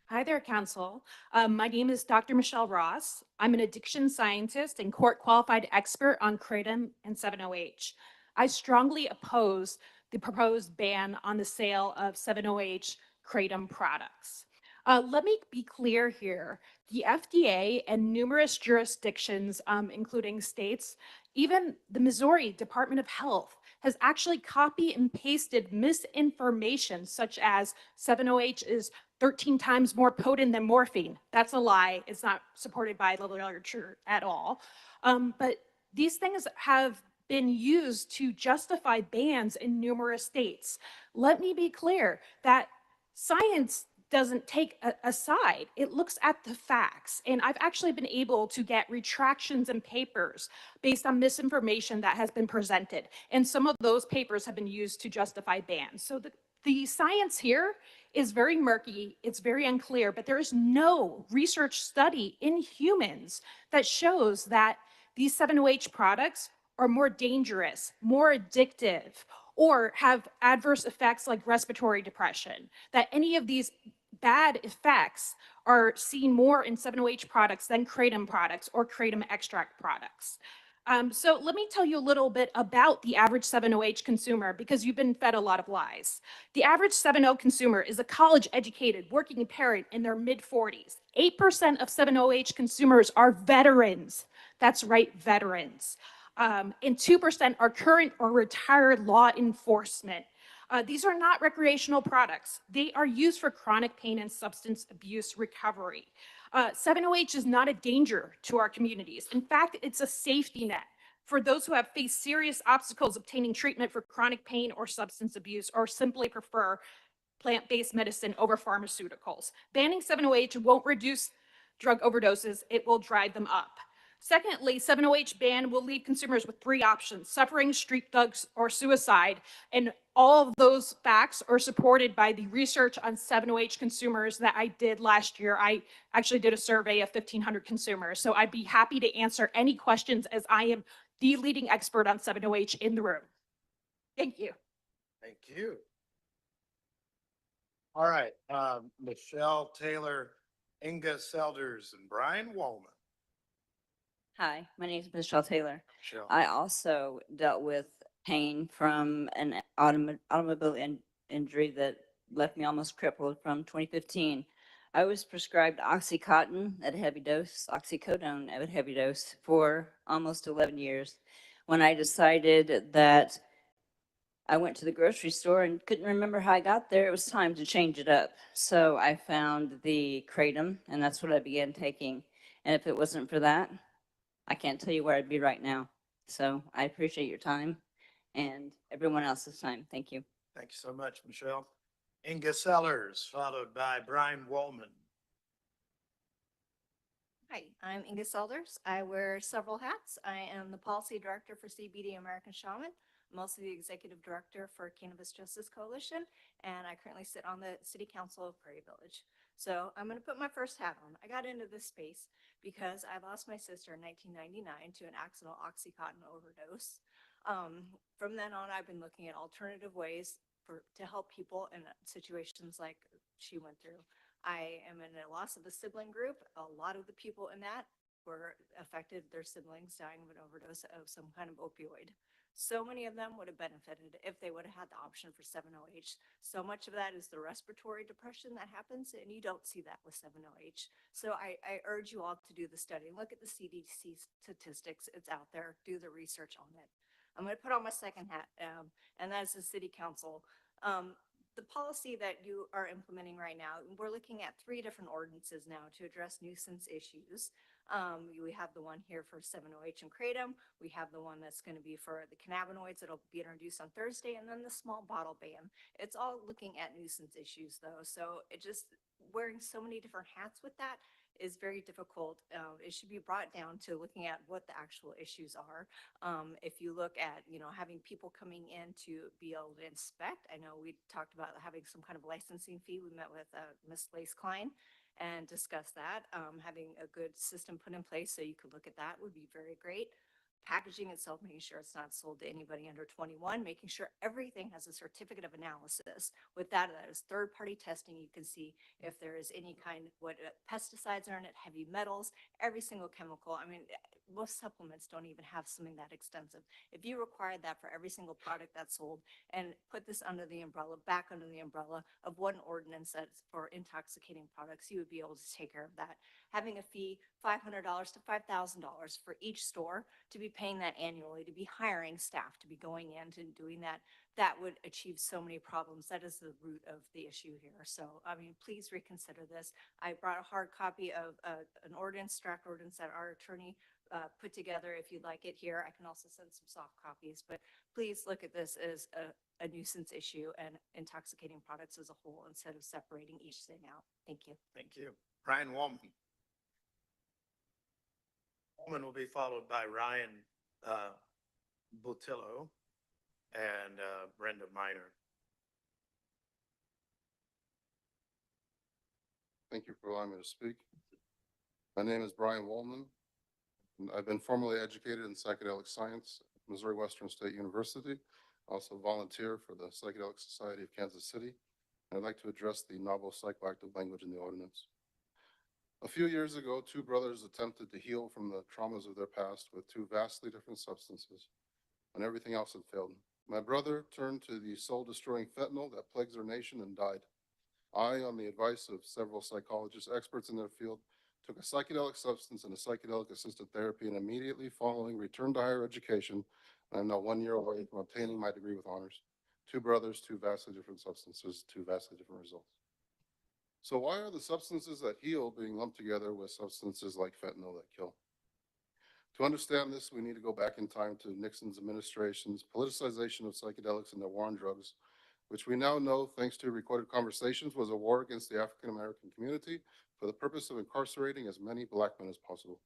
Hi there, Council. My name is Dr. Michelle Ross. I'm an addiction scientist and court-qualified expert on kratom and 7OH. I strongly oppose the proposed ban on the sale of 7OH kratom products. Let me be clear here. The FDA and numerous jurisdictions, including states, even the Missouri Department of Health, has actually copy and pasted misinformation such as 7OH is 13 times more potent than morphine. That's a lie. It's not supported by the literature at all. But these things have been used to justify bans in numerous states. Let me be clear that science doesn't take a side. It looks at the facts. And I've actually been able to get retractions and papers based on misinformation that has been presented. And some of those papers have been used to justify bans. So the science here is very murky, it's very unclear, but there is no research study in humans that shows that these 7OH products are more dangerous, more addictive, or have adverse effects like respiratory depression, that any of these bad effects are seen more in 7OH products than kratom products or kratom extract products. So let me tell you a little bit about the average 7OH consumer because you've been fed a lot of lies. The average 7O consumer is a college-educated working parent in their mid-40s. 8% of 7OH consumers are veterans. That's right, veterans. And 2% are current or retired law enforcement. These are not recreational products. They are used for chronic pain and substance abuse recovery. 7OH is not a danger to our communities. In fact, it's a safety net for those who have faced serious obstacles obtaining treatment for chronic pain or substance abuse, or simply prefer plant-based medicine over pharmaceuticals. Banning 7OH won't reduce drug overdoses, it will drive them up. Secondly, 7OH ban will leave consumers with 3 options: suffering, street thugs, or suicide. And all of those facts are supported by the research on 7OH consumers that I did last year. I actually did a survey of 1,500 consumers. So I'd be happy to answer any questions as I am the leading expert on 7OH in the room. Thank you. Thank you. All right, Michelle Taylor, Inga Selders, and Brian Woolman. Hi, my name is Michelle Taylor. Michelle. I also dealt with pain from an automobile injury that left me almost crippled from 2015. I was prescribed Oxycontin at a heavy dose, oxycodone at a heavy dose for almost 11 years. When I decided that I went to the grocery store and couldn't remember how I got there. It was time to change it up. So I found the kratom, and that's what I began taking. And if it wasn't for that, I can't tell you where I'd be right now. So I appreciate your time and everyone else's time. Thank you. Thank you so much, Michelle. Inga Sellers, followed by Brian Woolman. Hi, I'm Inga Selders. I wear several hats. I am the policy director for CBD American Shaman. I'm also the executive director for Cannabis Justice Coalition, and I currently sit on the City Council of Prairie Village. So I'm going to put my first hat on. I got into this space because I lost my sister in 1999 to an accidental Oxycontin overdose. From then on, I've been looking at alternative ways to help people in situations like she went through. I am in a loss of a sibling group. A lot of the people in that were affected, their siblings dying of an overdose of some kind of opioid. So many of them would have benefited if they would have had the option for 7-OH. So much of that is the respiratory depression that happens, and you don't see that with 7-OH. So I urge you all to do the study. Look at the CDC statistics. It's out there. Do the research on it. I'm going to put on my second hat, and that is the City Council. The policy that you are implementing right now, we're looking at 3 different ordinances now to address nuisance issues. We have the one here for 7-OH and kratom. We have the one that's going to be for the cannabinoids that'll be introduced on Thursday, and then the small bottle ban. It's all looking at nuisance issues though, so it just wearing so many different hats with that is very difficult. It should be brought down to looking at what the actual issues are. If you look at, having people coming in to be able to inspect, I know we talked about having some kind of licensing fee. We met with Ms. Lace Klein and discussed that. Having a good system put in place so you could look at that would be very great. Packaging itself, making sure it's not sold to anybody under 21, making sure everything has a certificate of analysis. With that is third-party testing. You can see if there is any kind of pesticides are in it, heavy metals, every single chemical. I mean, most supplements don't even have something that extensive. If you required that for every single product that's sold and put this under the umbrella, back under the umbrella of one ordinance that's for intoxicating products, you would be able to take care of that. Having a fee, $500 to $5,000 for each store, to be paying that annually, to be hiring staff, to be going in and doing that, that would achieve so many problems. That is the root of the issue here. So, I mean, please reconsider this. I brought a hard copy of an draft ordinance that our attorney put together. If you'd like it here, I can also send some soft copies, but please look at this as a nuisance issue and intoxicating products as a whole instead of separating each thing out. Thank you. Thank you. Brian Woolman. Woolman will be followed by Ryan Butillo and Brenda Miner. Thank you for allowing me to speak. My name is Brian Woolman. And I've been formally educated in psychedelic science at Missouri Western State University. I also volunteer for the Psychedelic Society of Kansas City. And I'd like to address the novel psychoactive language in the ordinance. A few years ago, 2 brothers attempted to heal from the traumas of their past with 2 vastly different substances, when everything else had failed. My brother turned to the soul-destroying fentanyl that plagues our nation and died. I, on the advice of several psychologists, experts in their field, took a psychedelic substance and a psychedelic-assisted therapy, and immediately following returned to higher education. I'm now 1 year away from obtaining my degree with honors. 2 brothers, 2 vastly different substances, 2 vastly different results. So why are the substances that heal being lumped together with substances like fentanyl that kill? To understand this, we need to go back in time to Nixon's administration's politicization of psychedelics and the war on drugs, which we now know, thanks to recorded conversations, was a war against the African American community for the purpose of incarcerating as many Black men as possible.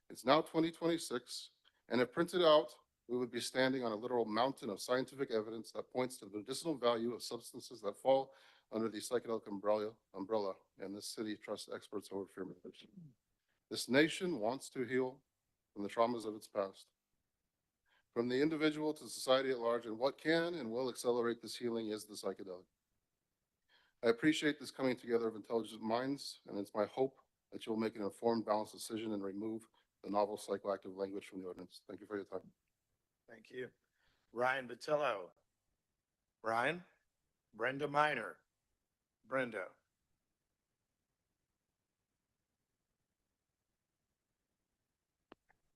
It's now 2026, and if printed out, we would be standing on a literal mountain of scientific evidence that points to the medicinal value of substances that fall under the psychedelic umbrella, and this city trusts experts over fear makers. This nation wants to heal from the traumas of its past, from the individual to society at large, and what can and will accelerate this healing is the psychedelic. I appreciate this coming together of intelligent minds, and it's my hope that you'll make an informed, balanced decision and remove the novel psychoactive language from the ordinance. Thank you for your time. Thank you. Ryan Butillo. Ryan. Brenda Miner. Brenda.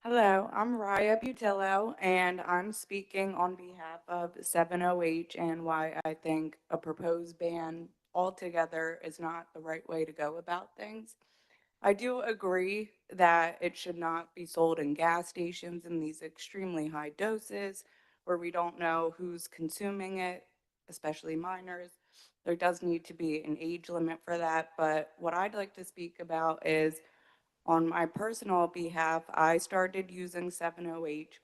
Hello, I'm Raya Butillo, and I'm speaking on behalf of 70H and why I think a proposed ban altogether is not the right way to go about things. I do agree that it should not be sold in gas stations in these extremely high doses where we don't know who's consuming it, especially minors. There does need to be an age limit for that, but what I'd like to speak about is on my personal behalf, I started using 70H.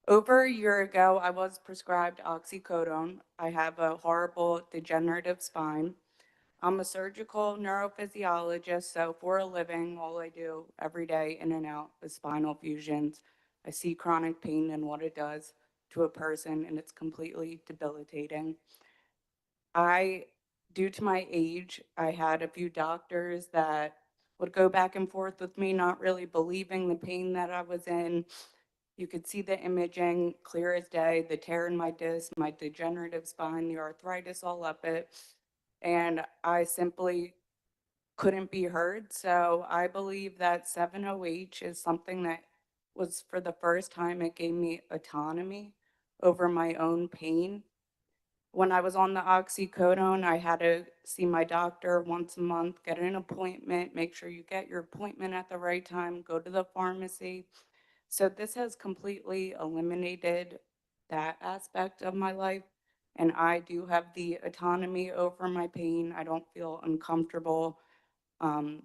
Over a year ago, I was prescribed oxycodone. I have a horrible degenerative spine. I'm a surgical neurophysiologist, so for a living, all I do every day in and out is spinal fusions. I see chronic pain and what it does to a person, and it's completely debilitating. Due to my age, I had a few doctors that would go back and forth with me, not really believing the pain that I was in. You could see the imaging clear as day, the tear in my disc, my degenerative spine, the arthritis all up it. And I simply couldn't be heard. So I believe that 70H is something that was for the first time, it gave me autonomy over my own pain. When I was on the oxycodone, I had to see my doctor once a month, get an appointment, make sure you get your appointment at the right time, go to the pharmacy. So this has completely eliminated that aspect of my life. And I do have the autonomy over my pain. I don't feel uncomfortable. Um,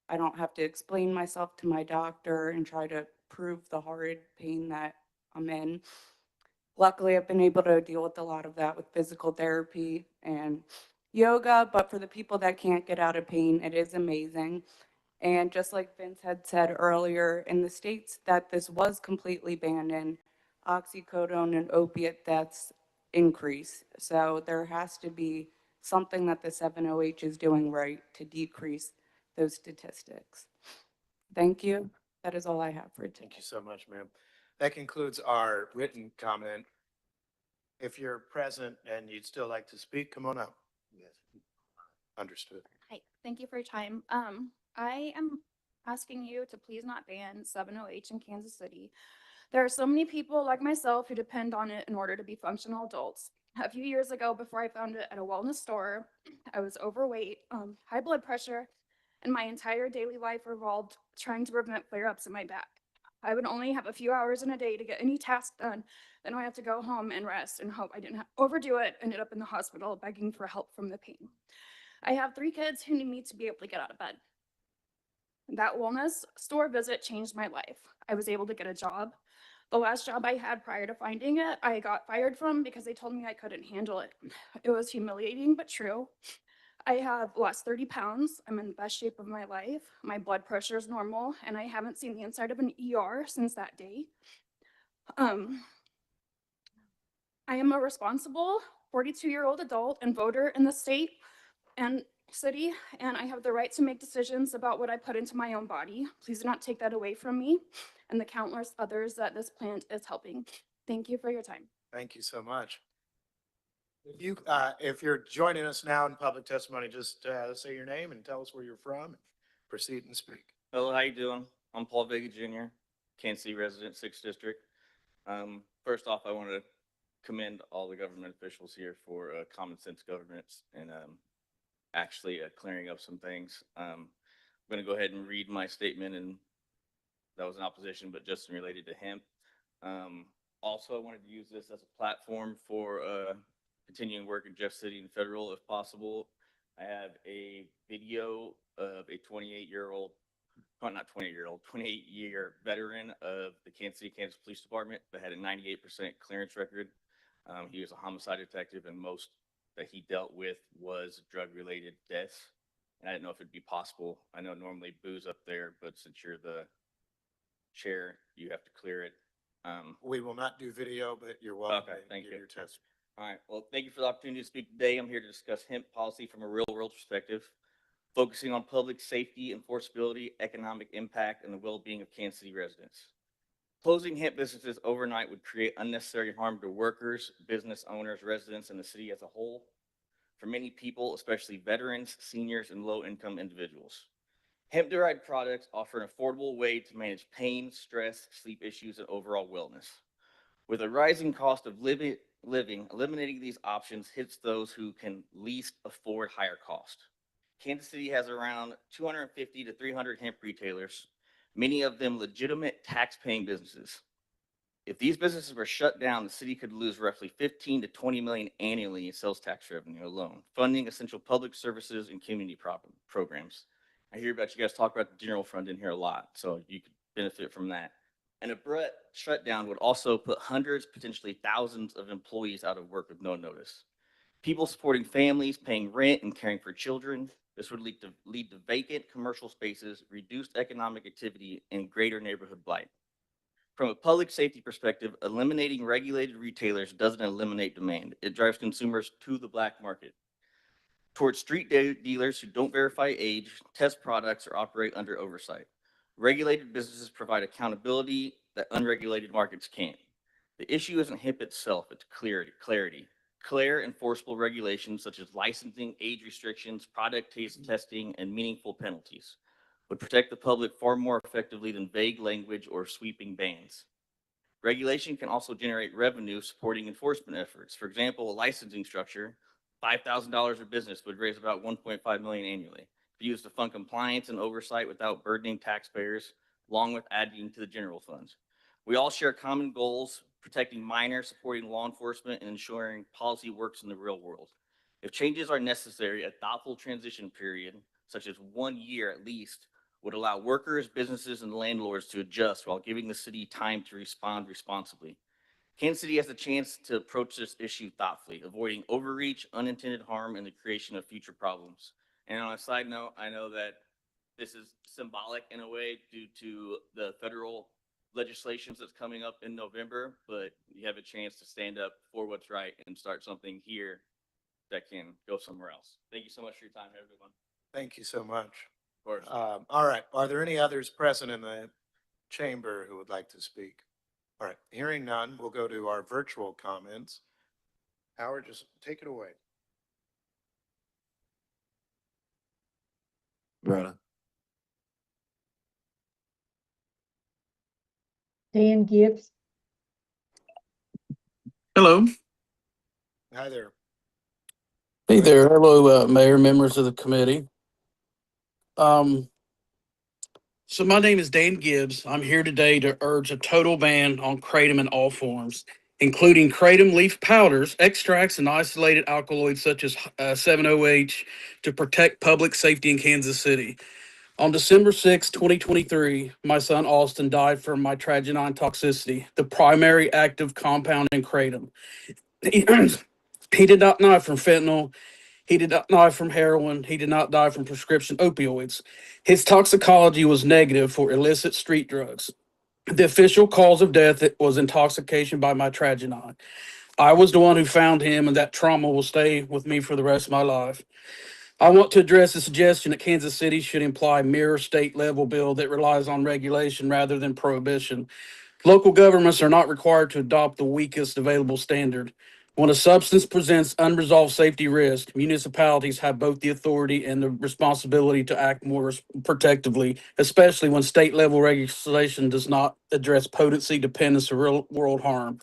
I don't have to explain myself to my doctor and try to prove the horrid pain that I'm in. Luckily, I've been able to deal with a lot of that with physical therapy and yoga, but for the people that can't get out of pain, it is amazing. And just like Vince had said earlier, in the states that this was completely banned in, oxycodone and opiate deaths increase. So there has to be something that the 70H is doing right to decrease those statistics. Thank you. That is all I have for today. Thank you so much, ma'am. That concludes our written comment. If you're present and you'd still like to speak, come on up. Yes. Understood. Hi, thank you for your time. I am asking you to please not ban 70H in Kansas City. There are so many people like myself who depend on it in order to be functional adults. A few years ago, before I found it at a wellness store, I was overweight, high blood pressure, and my entire daily life revolved trying to prevent flare-ups in my back. I would only have a few hours in a day to get any task done. Then I had to go home and rest and hope I didn't overdo it, ended up in the hospital begging for help from the pain. I have 3 kids who need me to be able to get out of bed. That wellness store visit changed my life. I was able to get a job. The last job I had prior to finding it, I got fired from because they told me I couldn't handle it. It was humiliating but true. I have lost 30 pounds. I'm in the best shape of my life. My blood pressure is normal, and I haven't seen the inside of an ER since that day. I am a responsible 42-year-old adult and voter in the state and city, and I have the right to make decisions about what I put into my own body. Please do not take that away from me and the countless others that this plant is helping. Thank you for your time. Thank you so much. If you're joining us now in public testimony, just say your name and tell us where you're from. And proceed and speak. Hello, how you doing? I'm Paul Vega Jr., Kansas City resident, 6th District. First off, I want to commend all the government officials here for common sense governance and actually clearing up some things. I'm going to go ahead and read my statement, and that was in opposition, but just related to hemp. Also, I wanted to use this as a platform for continuing work in Jeff City and federal if possible. I have a video of a 28-year-old, well, not 28-year-old, 28-year veteran of the Kansas City, Kansas Police Department that had a 98% clearance record. He was a homicide detective, and most that he dealt with was drug-related deaths. And I didn't know if it'd be possible. I know normally booze up there, but since you're the chair, you have to clear it. We will not do video, but you're welcome Okay, to thank give you. your testimony. All right, well, thank you for the opportunity to speak today. I'm here to discuss hemp policy from a real-world perspective, focusing on public safety, enforceability, economic impact, and the well-being of Kansas City residents. Closing hemp businesses overnight would create unnecessary harm to workers, business owners, residents, and the city as a whole. For many people, especially veterans, seniors, and low-income individuals. Hemp-derived products offer an affordable way to manage pain, stress, sleep issues, and overall wellness. With a rising cost of living, eliminating these options hits those who can least afford higher cost. Kansas City has around 250 to 300 hemp retailers, many of them legitimate tax-paying businesses. If these businesses were shut down, the city could lose roughly 15 to 20 million annually in sales tax revenue alone, funding essential public services and community programs. I hear about you guys talk about the general fund in here a lot, so you could benefit from that. An abrupt shutdown would also put hundreds, potentially thousands of employees out of work with no notice. People supporting families, paying rent, and caring for children. This would lead to vacant commercial spaces, reduced economic activity, and greater neighborhood blight. From a public safety perspective, eliminating regulated retailers doesn't eliminate demand. It drives consumers to the black market, towards street dealers who don't verify age, test products, or operate under oversight. Regulated businesses provide accountability that unregulated markets can't. The issue isn't hemp itself, it's clarity. Clear, enforceable regulations such as licensing, age restrictions, product taste testing, and meaningful penalties would protect the public far more effectively than vague language or sweeping bans. Regulation can also generate revenue supporting enforcement efforts. For example, a licensing structure, $5,000 a business would raise about $1.5 million annually. If used to fund compliance and oversight without burdening taxpayers, along with adding to the general funds. We all share common goals, protecting minors, supporting law enforcement, and ensuring policy works in the real world. If changes are necessary, a thoughtful transition period, such as 1 year at least, would allow workers, businesses, and landlords to adjust while giving the city time to respond responsibly. Kansas City has a chance to approach this issue thoughtfully, avoiding overreach, unintended harm, and the creation of future problems. And on a side note, I know that this is symbolic in a way due to the federal legislations that's coming up in November, but you have a chance to stand up for what's right and start something here that can go somewhere else. Thank you so much for your time, everyone. Thank you so much. Of course. All right. Are there any others present in the chamber who would like to speak? All right. Hearing none, we'll go to our virtual comments. Howard, just take it away. Dan Gibbs. Hello. Hi there. Hey there. Hello, Mayor, members of the committee. So my name is Dan Gibbs. I'm here today to urge a total ban on kratom in all forms, including kratom leaf powders, extracts, and isolated alkaloids such as 7-OH to protect public safety in Kansas City. On December 6, 2023, my son Austin died from mitragynine toxicity, the primary active compound in kratom. He did not die from fentanyl. He did not die from heroin. He did not die from prescription opioids. His toxicology was negative for illicit street drugs. The official cause of death was intoxication by mitragynine. I was the one who found him, and that trauma will stay with me for the rest of my life. I want to address the suggestion that Kansas City should imply mirror state level bill that relies on regulation rather than prohibition. Local governments are not required to adopt the weakest available standard. When a substance presents unresolved safety risk, municipalities have both the authority and the responsibility to act more protectively, especially when state level regulation does not address potency, dependence, or real world harm.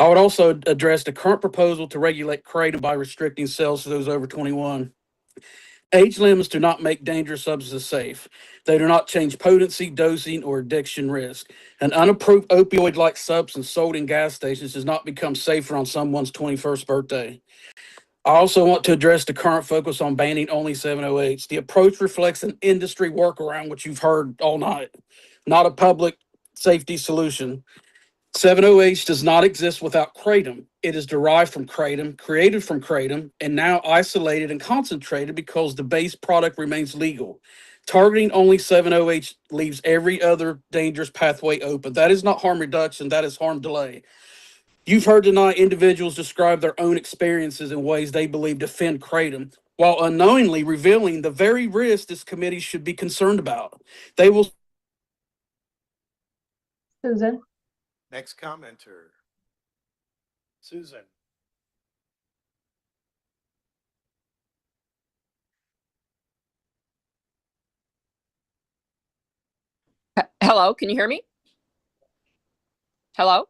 I would also address the current proposal to regulate kratom by restricting sales to those over 21. Age limits do not make dangerous substances safe. They do not change potency, dosing, or addiction risk. An unapproved opioid-like substance sold in gas stations does not become safer on someone's 21st birthday. I also want to address the current focus on banning only 7-OH. The approach reflects an industry workaround, which you've heard all night, not a public safety solution. 7-OH does not exist without kratom. It is derived from kratom, created from kratom, and now isolated and concentrated because the base product remains legal. Targeting only 7-OH leaves every other dangerous pathway open. That is not harm reduction, that is harm delay. You've heard tonight individuals describe their own experiences in ways they believe defend kratom, while unknowingly revealing the very risk this committee should be concerned about. They will. Susan. Next commenter. Susan. Hello, can you hear me? Hello?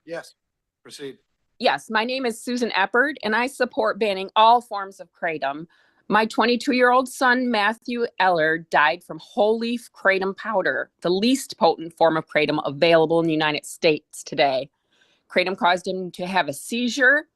Yes, proceed. Yes, my name is Susan Eppard, and I support banning all forms of kratom. My 22-year-old son, Matthew Eller, died from whole leaf kratom powder, the least potent form of kratom available in the United States today. Kratom caused him to have a seizure,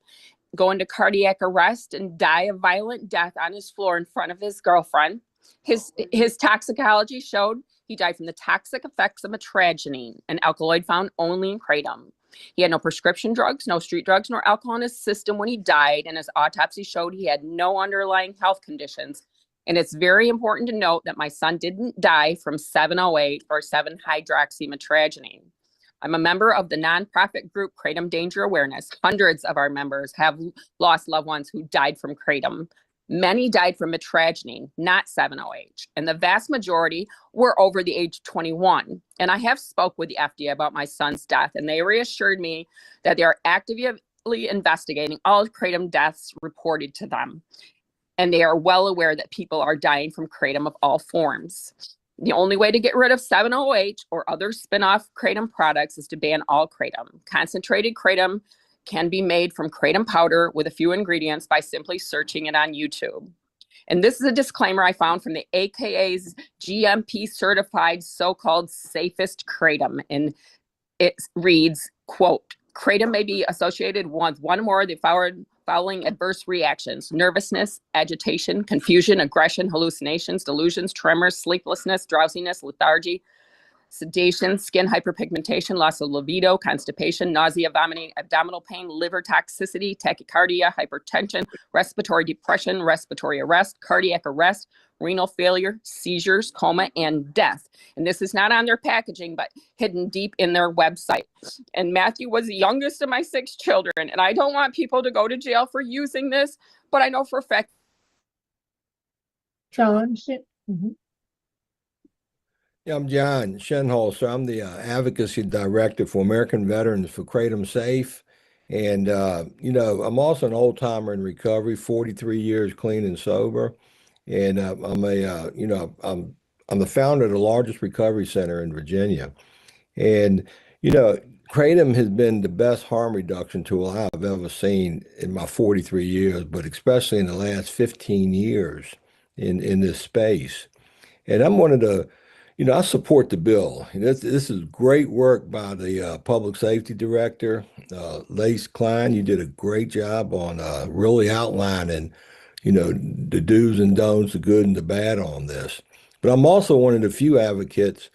go into cardiac arrest, and die a violent death on his floor in front of his girlfriend. His toxicology showed he died from the toxic effects of metragenine, an alkaloid found only in kratom. He had no prescription drugs, no street drugs, nor alcohol in his system when he died, and his autopsy showed he had no underlying health conditions. And it's very important to note that my son didn't die from 708 or 7-hydroxymetragenine. I'm a member of the nonprofit group Kratom Danger Awareness. Hundreds of our members have lost loved ones who died from kratom. Many died from metragenine, not 7-OH, and the vast majority were over the age of 21. And I have spoke with the FDA about my son's death, and they reassured me that they are actively investigating all kratom deaths reported to them. And they are well aware that people are dying from kratom of all forms. The only way to get rid of 7-OH or other spin-off kratom products is to ban all kratom. Concentrated kratom can be made from kratom powder with a few ingredients by simply searching it on YouTube. And this is a disclaimer I found from the AKA's GMP certified so-called safest kratom. And it reads, quote, kratom may be associated with one or more of the following adverse reactions: nervousness, agitation, confusion, aggression, hallucinations, delusions, tremors, sleeplessness, drowsiness, lethargy, sedation, skin hyperpigmentation, loss of libido, constipation, nausea, vomiting, abdominal pain, liver toxicity, tachycardia, hypertension, respiratory depression, respiratory arrest, cardiac arrest, renal failure, seizures, coma, and death. And this is not on their packaging, but hidden deep in their website. And Matthew was the youngest of my 6 children, and I don't want people to go to jail for using this, but I know for a fact. John, Yeah, I'm John Shenholster. I'm the advocacy director for American Veterans for Kratom Safe. And, I'm also an old timer in recovery, 43 years clean and sober. And I'm the founder of the largest recovery center in Virginia. And, kratom has been the best harm reduction tool I've ever seen in my 43 years, but especially in the last 15 years in this space. And I'm one of the I support the bill. This is great work by the public safety director, Lace Klein. You did a great job on really outlining, the do's and don'ts, the good and the bad on this. But I'm also one of the few advocates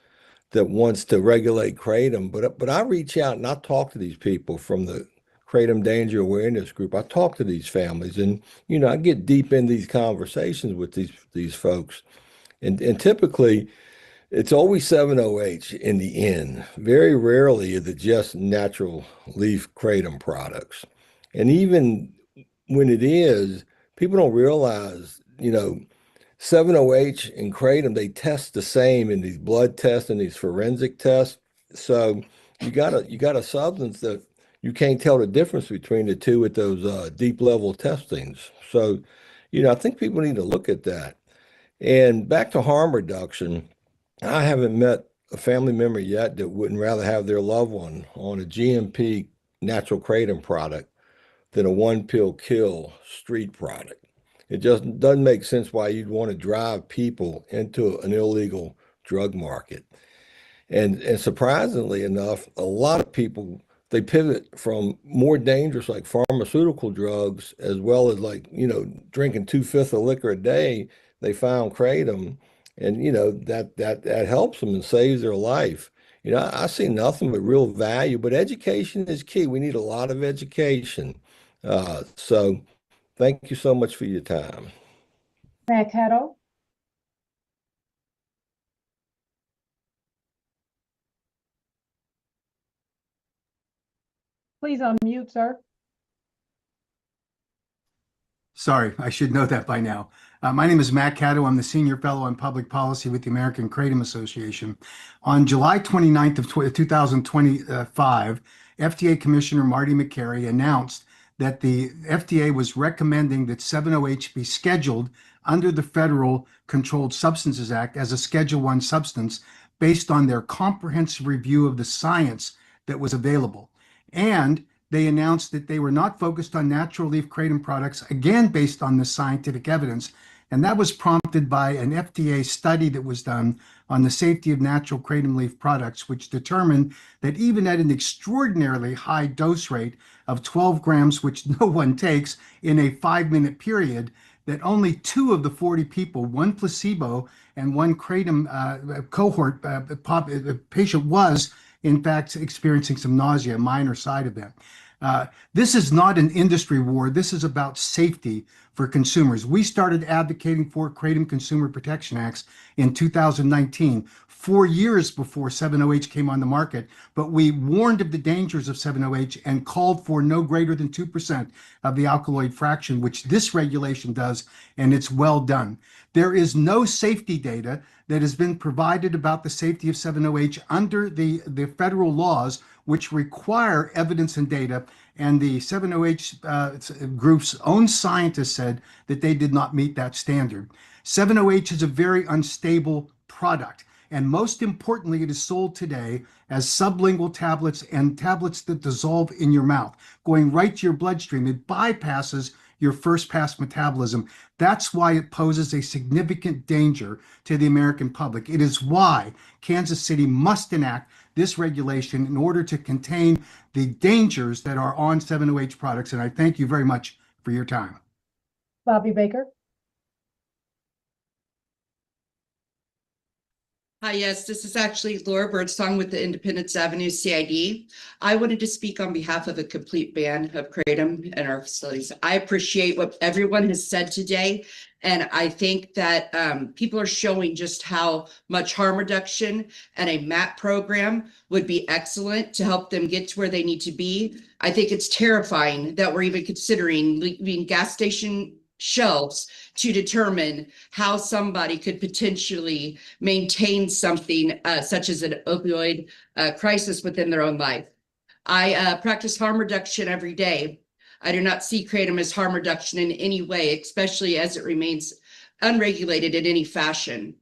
that wants to regulate kratom. But I reach out and I talk to these people from the Kratom Danger Awareness Group. I talk to these families, and I get deep in these conversations with these folks, and typically. It's always 7-OH in the end. Very rarely is it just natural leaf kratom products. And even when it is, people don't realize, 7-OH and kratom, they test the same in these blood tests and these forensic tests. So you got a substance that you can't tell the difference between the two with those deep level testings. So, I think people need to look at that. And back to harm reduction. I haven't met a family member yet that wouldn't rather have their loved one on a GMP natural kratom product than a one pill kill street product. It just doesn't make sense why you'd want to drive people into an illegal drug market. And surprisingly enough, a lot of people they pivot from more dangerous like pharmaceutical drugs as well as like, drinking 2/5 of liquor a day. They found kratom and that helps them and saves their life. I see nothing but real value, but education is key. We need a lot of education. So thank you so much for your time. Matt Caddo. Please unmute, sir. Sorry, I should know that by now. My name is Matt Caddo. I'm the Senior Fellow on Public Policy with the American Kratom Association. On July 29th of 2025, FDA Commissioner Marty McCary announced that the FDA was recommending that 7-OH be scheduled under the Federal Controlled Substances Act as a Schedule I substance based on their comprehensive review of the science that was available. And they announced that they were not focused on natural leaf kratom products, again, based on the scientific evidence. And that was prompted by an FDA study that was done on the safety of natural kratom leaf products, which determined that even at an extraordinarily high dose rate of 12 grams, which no one takes in a 5-minute period, that only 2 of the 40 people, one placebo and one kratom cohort patient, was in fact experiencing some nausea, a minor side event. This is not an industry war. This is about safety for consumers. We started advocating for Kratom Consumer Protection Acts in 2019, 4 years before 7-OH came on the market, but we warned of the dangers of 7-OH and called for no greater than 2% of the alkaloid fraction, which this regulation does, and it's well done. There is no safety data that has been provided about the safety of 7-OH under the federal laws, which require evidence and data. And the 7-OH group's own scientists said that they did not meet that standard. 7-OH is a very unstable product. And most importantly, it is sold today as sublingual tablets and tablets that dissolve in your mouth, going right to your bloodstream. It bypasses your first pass metabolism. That's why it poses a significant danger to the American public. It is why Kansas City must enact this regulation in order to contain the dangers that are on 7-OH products. And I thank you very much for your time. Bobby Baker. Hi, yes, this is actually Laura Birdsong with the Independence Avenue CID. I wanted to speak on behalf of a complete ban of kratom in our facilities. I appreciate what everyone has said today, and I think that people are showing just how much harm reduction and a MAP program would be excellent to help them get to where they need to be. I think it's terrifying that we're even considering leaving gas station shelves to determine how somebody could potentially maintain something such as an opioid crisis within their own life. I practice harm reduction every day. I do not see kratom as harm reduction in any way, especially as it remains unregulated in any fashion.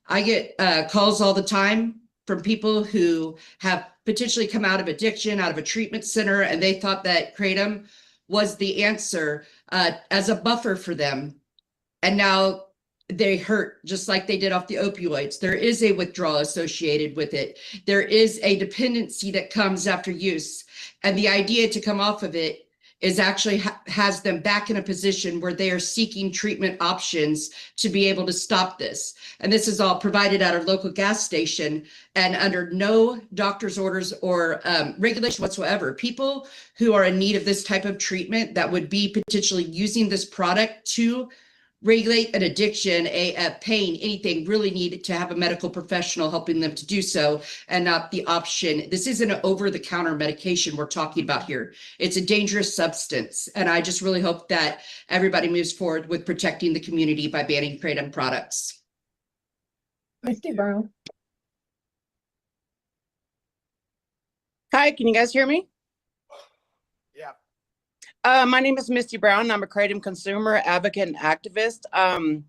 I get calls all the time from people who have potentially come out of addiction, out of a treatment center, and they thought that kratom was the answer as a buffer for them. And now they hurt just like they did off the opioids. There is a withdrawal associated with it. There is a dependency that comes after use. And the idea to come off of it is actually has them back in a position where they are seeking treatment options to be able to stop this. And this is all provided at our local gas station and under no doctor's orders or regulation whatsoever. People who are in need of this type of treatment that would be potentially using this product to regulate an addiction, a pain, anything, really need to have a medical professional helping them to do so and not the option. This isn't an over-the-counter medication we're talking about here. It's a dangerous substance. And I just really hope that everybody moves forward with protecting the community by banning kratom products. Misty Brown. Hi, can you guys hear me? Yeah. My name is Misty Brown. I'm a kratom consumer advocate and activist. I'm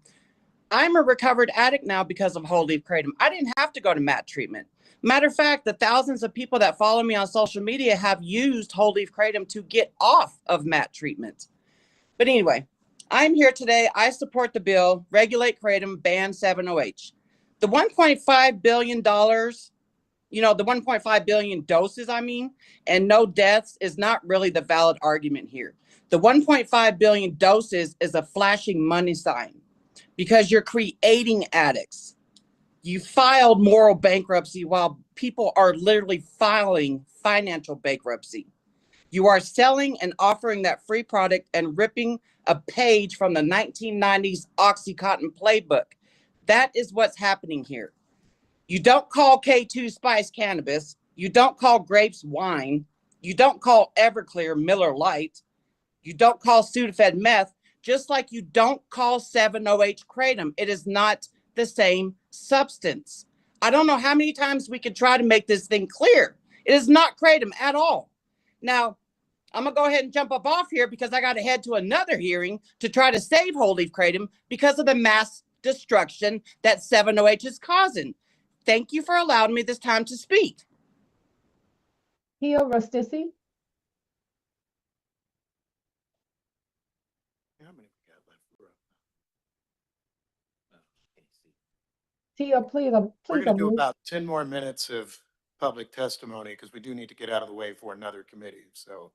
a recovered addict now because of whole leaf kratom. I didn't have to go to MAT treatment. Matter of fact, the thousands of people that follow me on social media have used whole leaf kratom to get off of MAT treatment. But anyway, I'm here today. I support the bill, regulate kratom, ban 7-OH. The $1.5 billion, the 1.5 billion doses, and no deaths is not really the valid argument here. The 1.5 billion doses is a flashing money sign because you're creating addicts. You filed moral bankruptcy while people are literally filing financial bankruptcy. You are selling and offering that free product and ripping a page from the 1990s Oxycontin playbook. That is what's happening here. You don't call K2 Spice cannabis. You don't call grapes wine. You don't call Everclear Miller Lite. You don't call Sudafed meth, just like you don't call 7-OH kratom. It is not the same substance. I don't know how many times we could try to make this thing clear. It is not kratom at all. Now, I'm going to go ahead and jump up off here because I got to head to another hearing to try to save whole leaf kratom because of the mass destruction that 7-OH is causing. Thank you for allowing me this time to speak. Tia Rustisi, How many we got left? Tia, please, We're please going to do unmute. about 10 more minutes of public testimony because we do need to get out of the way for another committee. So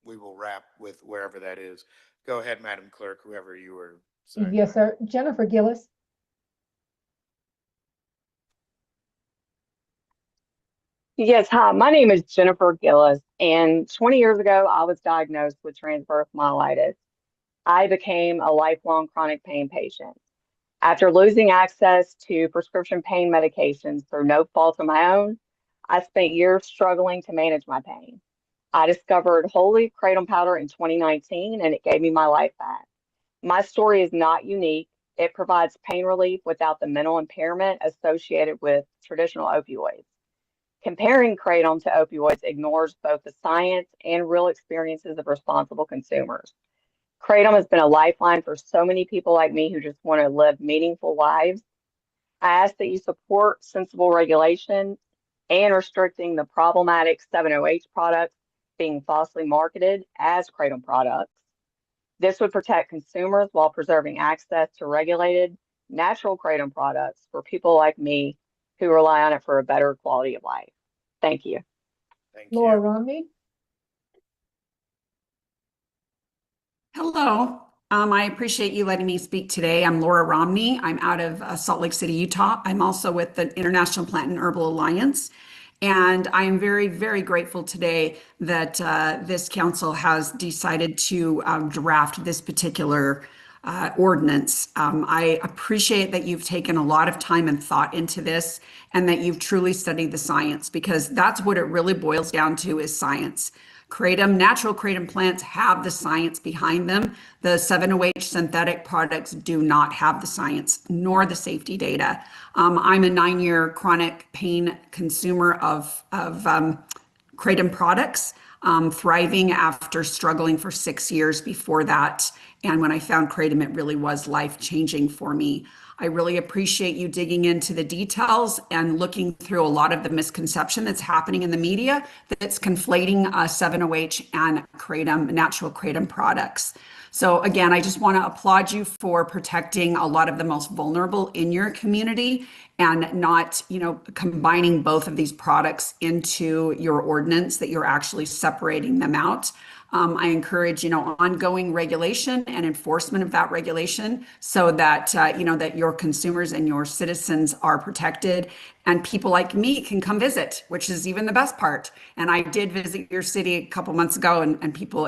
we will wrap with wherever that is. Go ahead, Madam Clerk, whoever you were saying. Yes, sir. Jennifer Gillis, Yes, hi, my name is Jennifer Gillis, and 20 years ago, I was diagnosed with transverse myelitis. I became a lifelong chronic pain patient. After losing access to prescription pain medications through no fault of my own, I spent years struggling to manage my pain. I discovered whole leaf kratom powder in 2019, and it gave me my life back. My story is not unique. It provides pain relief without the mental impairment associated with traditional opioids. Comparing kratom to opioids ignores both the science and real experiences of responsible consumers. Kratom has been a lifeline for so many people like me who just want to live meaningful lives. I ask that you support sensible regulation and restricting the problematic 7-OH products being falsely marketed as kratom products. This would protect consumers while preserving access to regulated, natural kratom products for people like me who rely on it for a better quality of life. Thank you. Thank Laura you. Romney, Hello. I appreciate you letting me speak today. I'm Laura Romney. I'm out of Salt Lake City, Utah. I'm also with the International Plant and Herbal Alliance. And I am very, very grateful today that this council has decided to draft this particular ordinance. I appreciate that you've taken a lot of time and thought into this and that you've truly studied the science, because that's what it really boils down to, is science. Kratom, natural kratom plants have the science behind them. The 7-OH synthetic products do not have the science nor the safety data. I'm a 9-year chronic pain consumer of kratom products, thriving after struggling for 6 years before that. And when I found kratom, it really was life-changing for me. I really appreciate you digging into the details and looking through a lot of the misconception that's happening in the media that's conflating 7-OH and kratom, natural kratom products. So again, I just want to applaud you for protecting a lot of the most vulnerable in your community and not, combining both of these products into your ordinance, that you're actually separating them out. I encourage, ongoing regulation and enforcement of that regulation so that, that your consumers and your citizens are protected and people like me can come visit, which is even the best part. And I did visit your city a couple months ago, and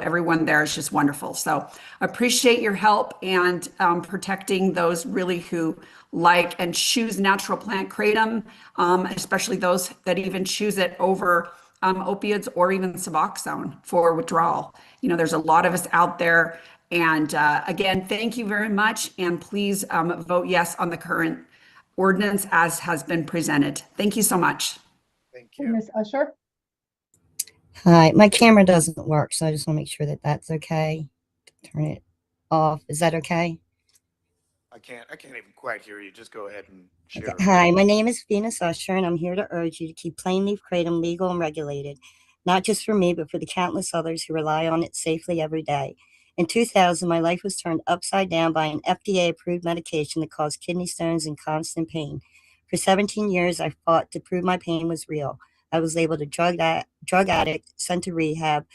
everyone there is just wonderful. So appreciate your help and protecting those really who like and choose natural plant kratom, especially those that even choose it over opiates or even Suboxone for withdrawal. There's a lot of us out there. And again, thank you very much. And please vote yes on the current ordinance as has been presented. Thank you so much. Thank you. Ms. Usher, Hi, my camera doesn't work, so I just want to make sure that that's okay. Turn it off. Is that okay? I can't even quite hear you. Just go ahead and Okay. share. Hi, my name is Venus Usher, and I'm here to urge you to keep plain leaf kratom legal and regulated, not just for me, but for the countless others who rely on it safely every day. In 2000, my life was turned upside down by an FDA-approved medication that caused kidney stones and constant pain. For 17 years, I fought to prove my pain was real. I was labeled a drug addict, sent to rehab,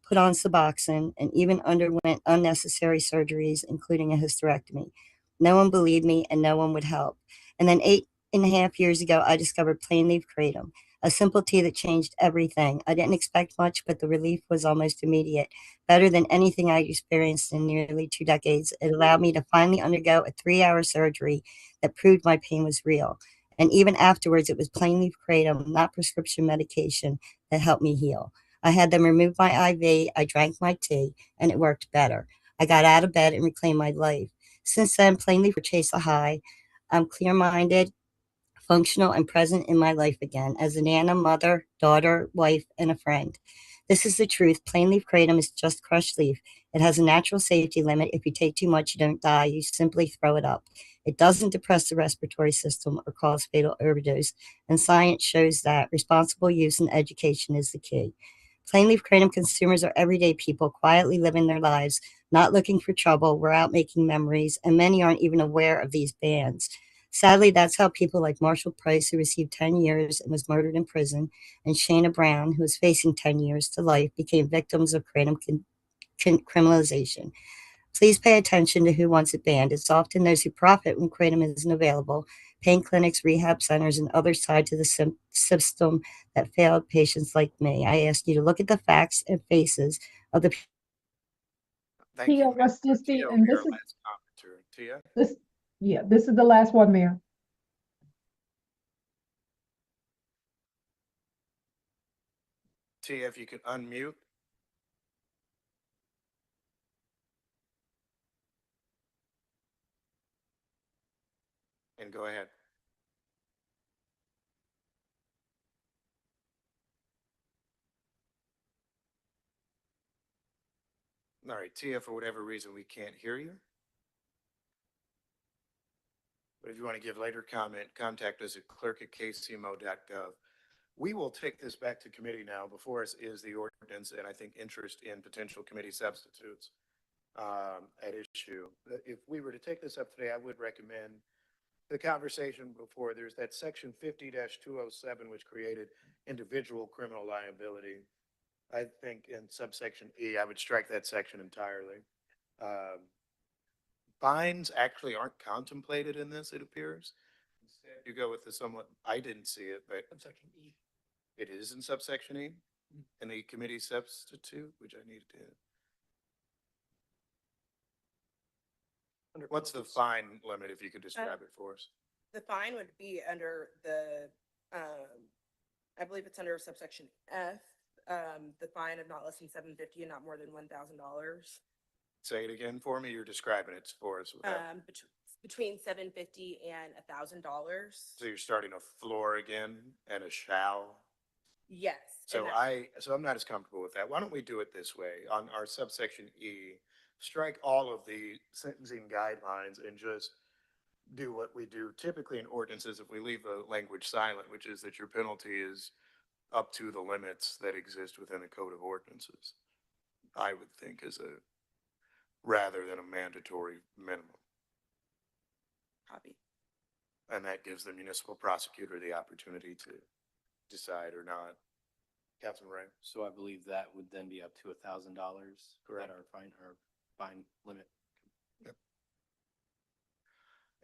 put on Suboxone, and even underwent unnecessary surgeries, including a hysterectomy. No one believed me, and no one would help. And then 8.5 years ago, I discovered plain leaf kratom, a simple tea that changed everything. I didn't expect much, but the relief was almost immediate. Better than anything I experienced in nearly 2 decades. It allowed me to finally undergo a 3-hour surgery that proved my pain was real. And even afterwards, it was plain leaf kratom, not prescription medication, that helped me heal. I had them remove my IV, I drank my tea, and it worked better. I got out of bed and reclaimed my life. Since then, plain leaf chase a high. I'm clear-minded, functional, and present in my life again as a nana, mother, daughter, wife, and a friend. This is the truth. Plain leaf kratom is just crushed leaf. It has a natural safety limit. If you take too much, you don't die. You simply throw it up. It doesn't depress the respiratory system or cause fatal overdose, and science shows that responsible use and education is the key. Plain leaf kratom consumers are everyday people quietly living their lives, not looking for trouble. We're out making memories, and many aren't even aware of these bans. Sadly, that's how people like Marshall Price, who received 10 years and was murdered in prison, and Shayna Brown, who is facing 10 years to life, became victims of kratom criminalization. Please pay attention to who wants it banned. It's often those who profit when kratom isn't available, pain clinics, rehab centers, and others tied to the system that failed patients like me. I ask you to look at the facts and faces of the Thank you, Tia Mayor. Rustis, Tia will and be our this is last commenter. Tia? this. Yeah, this is the last one, Mayor. Tia, if you could unmute. And go ahead. All right, Tia, for whatever reason, we can't hear you. But if you want to give later comment, contact us at clerk@kcmo.gov. We will take this back to committee now. Before us is the ordinance and I think interest in potential committee substitutes at issue. If we were to take this up today, I would recommend the conversation before there's that section 50-207, which created individual criminal liability. I think in subsection E, I would strike that section entirely. Fines actually aren't contemplated in this, it appears. Instead, you go with the somewhat, I didn't see it, but Subsection E. it is in subsection E, in the committee substitute, which I needed to. What's the fine limit, if you could describe it for us? The fine would be under the, I believe it's under subsection F, the fine of not less than $750 and not more than $1,000. Say it again for me, you're describing it for us. Between $750 and $1,000. So you're starting a floor again and a shall? Yes. So I'm not as comfortable with that. Why don't we do it this way? On our subsection E, strike all of the sentencing guidelines and just do what we do typically in ordinances if we leave the language silent, which is that your penalty is up to the limits that exist within the code of ordinances. I would think as a, rather than a mandatory minimum. Copy. And that gives the municipal prosecutor the opportunity to decide or not. Councilman Ray? So I believe that would then be up to $1,000. Correct. Our fine limit. Yep.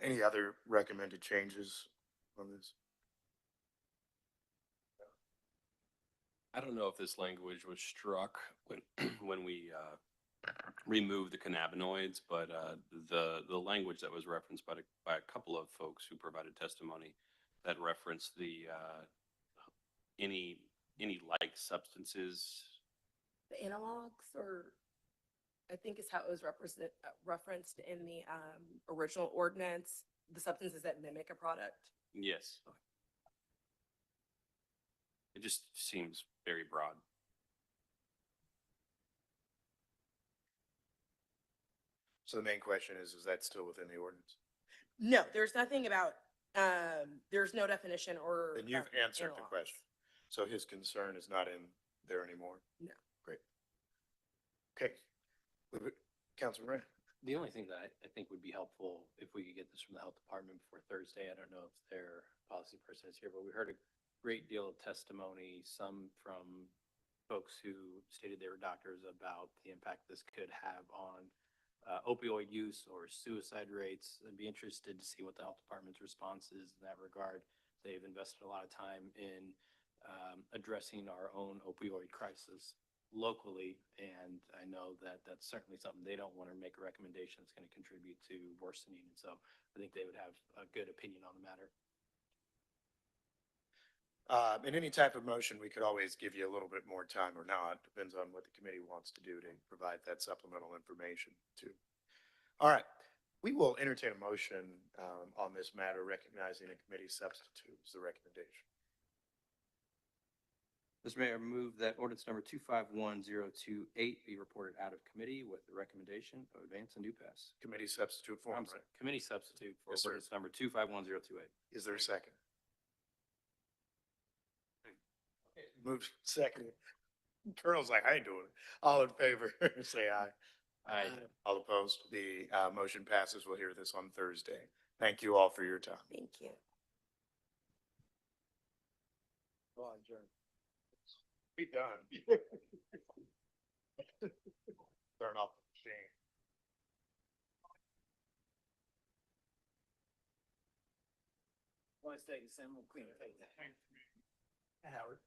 Any other recommended changes on this? I don't know if this language was struck when when we removed the cannabinoids, but the language that was referenced by a couple of folks who provided testimony that referenced the any like substances. The analogs, or I think is how it was referenced in the original ordinance, the substances that mimic a product. Yes. It just seems very broad. So the main question is that still within the ordinance? No, there's nothing about, there's no definition or. Then you've answered the question. So his concern is not in there anymore? No. Great. Okay. Councilman Ray? The only thing that I think would be helpful if we could get this from the health department before Thursday. I don't know if their policy person is here, but we heard a great deal of testimony, some from folks who stated they were doctors, about the impact this could have on opioid use or suicide rates. I'd be interested to see what the health department's response is in that regard. They've invested a lot of time in addressing our own opioid crisis locally, and I know that that's certainly something they don't want to make a recommendation that's going to contribute to worsening. And so I think they would have a good opinion on the matter. In any type of motion, we could always give you a little bit more time or not. Depends on what the committee wants to do to provide that supplemental information too. All right. We will entertain a motion on this matter, recognizing a committee substitute is the recommendation. Mr. Mayor, I move that ordinance number 251028 be reported out of committee with the recommendation of advance and due pass. Committee substitute form, I'm right? sorry, committee substitute for Yes, sir. ordinance number 251028. Is there a second? Moved second. Colonel's like, I ain't doing it. All in favor, say aye. Aye. All opposed, the motion passes. We'll hear this on Thursday. Thank you all for your time. Thank you. Be done. Turn off the machine. Want to stay the same, we'll clean it. Howard.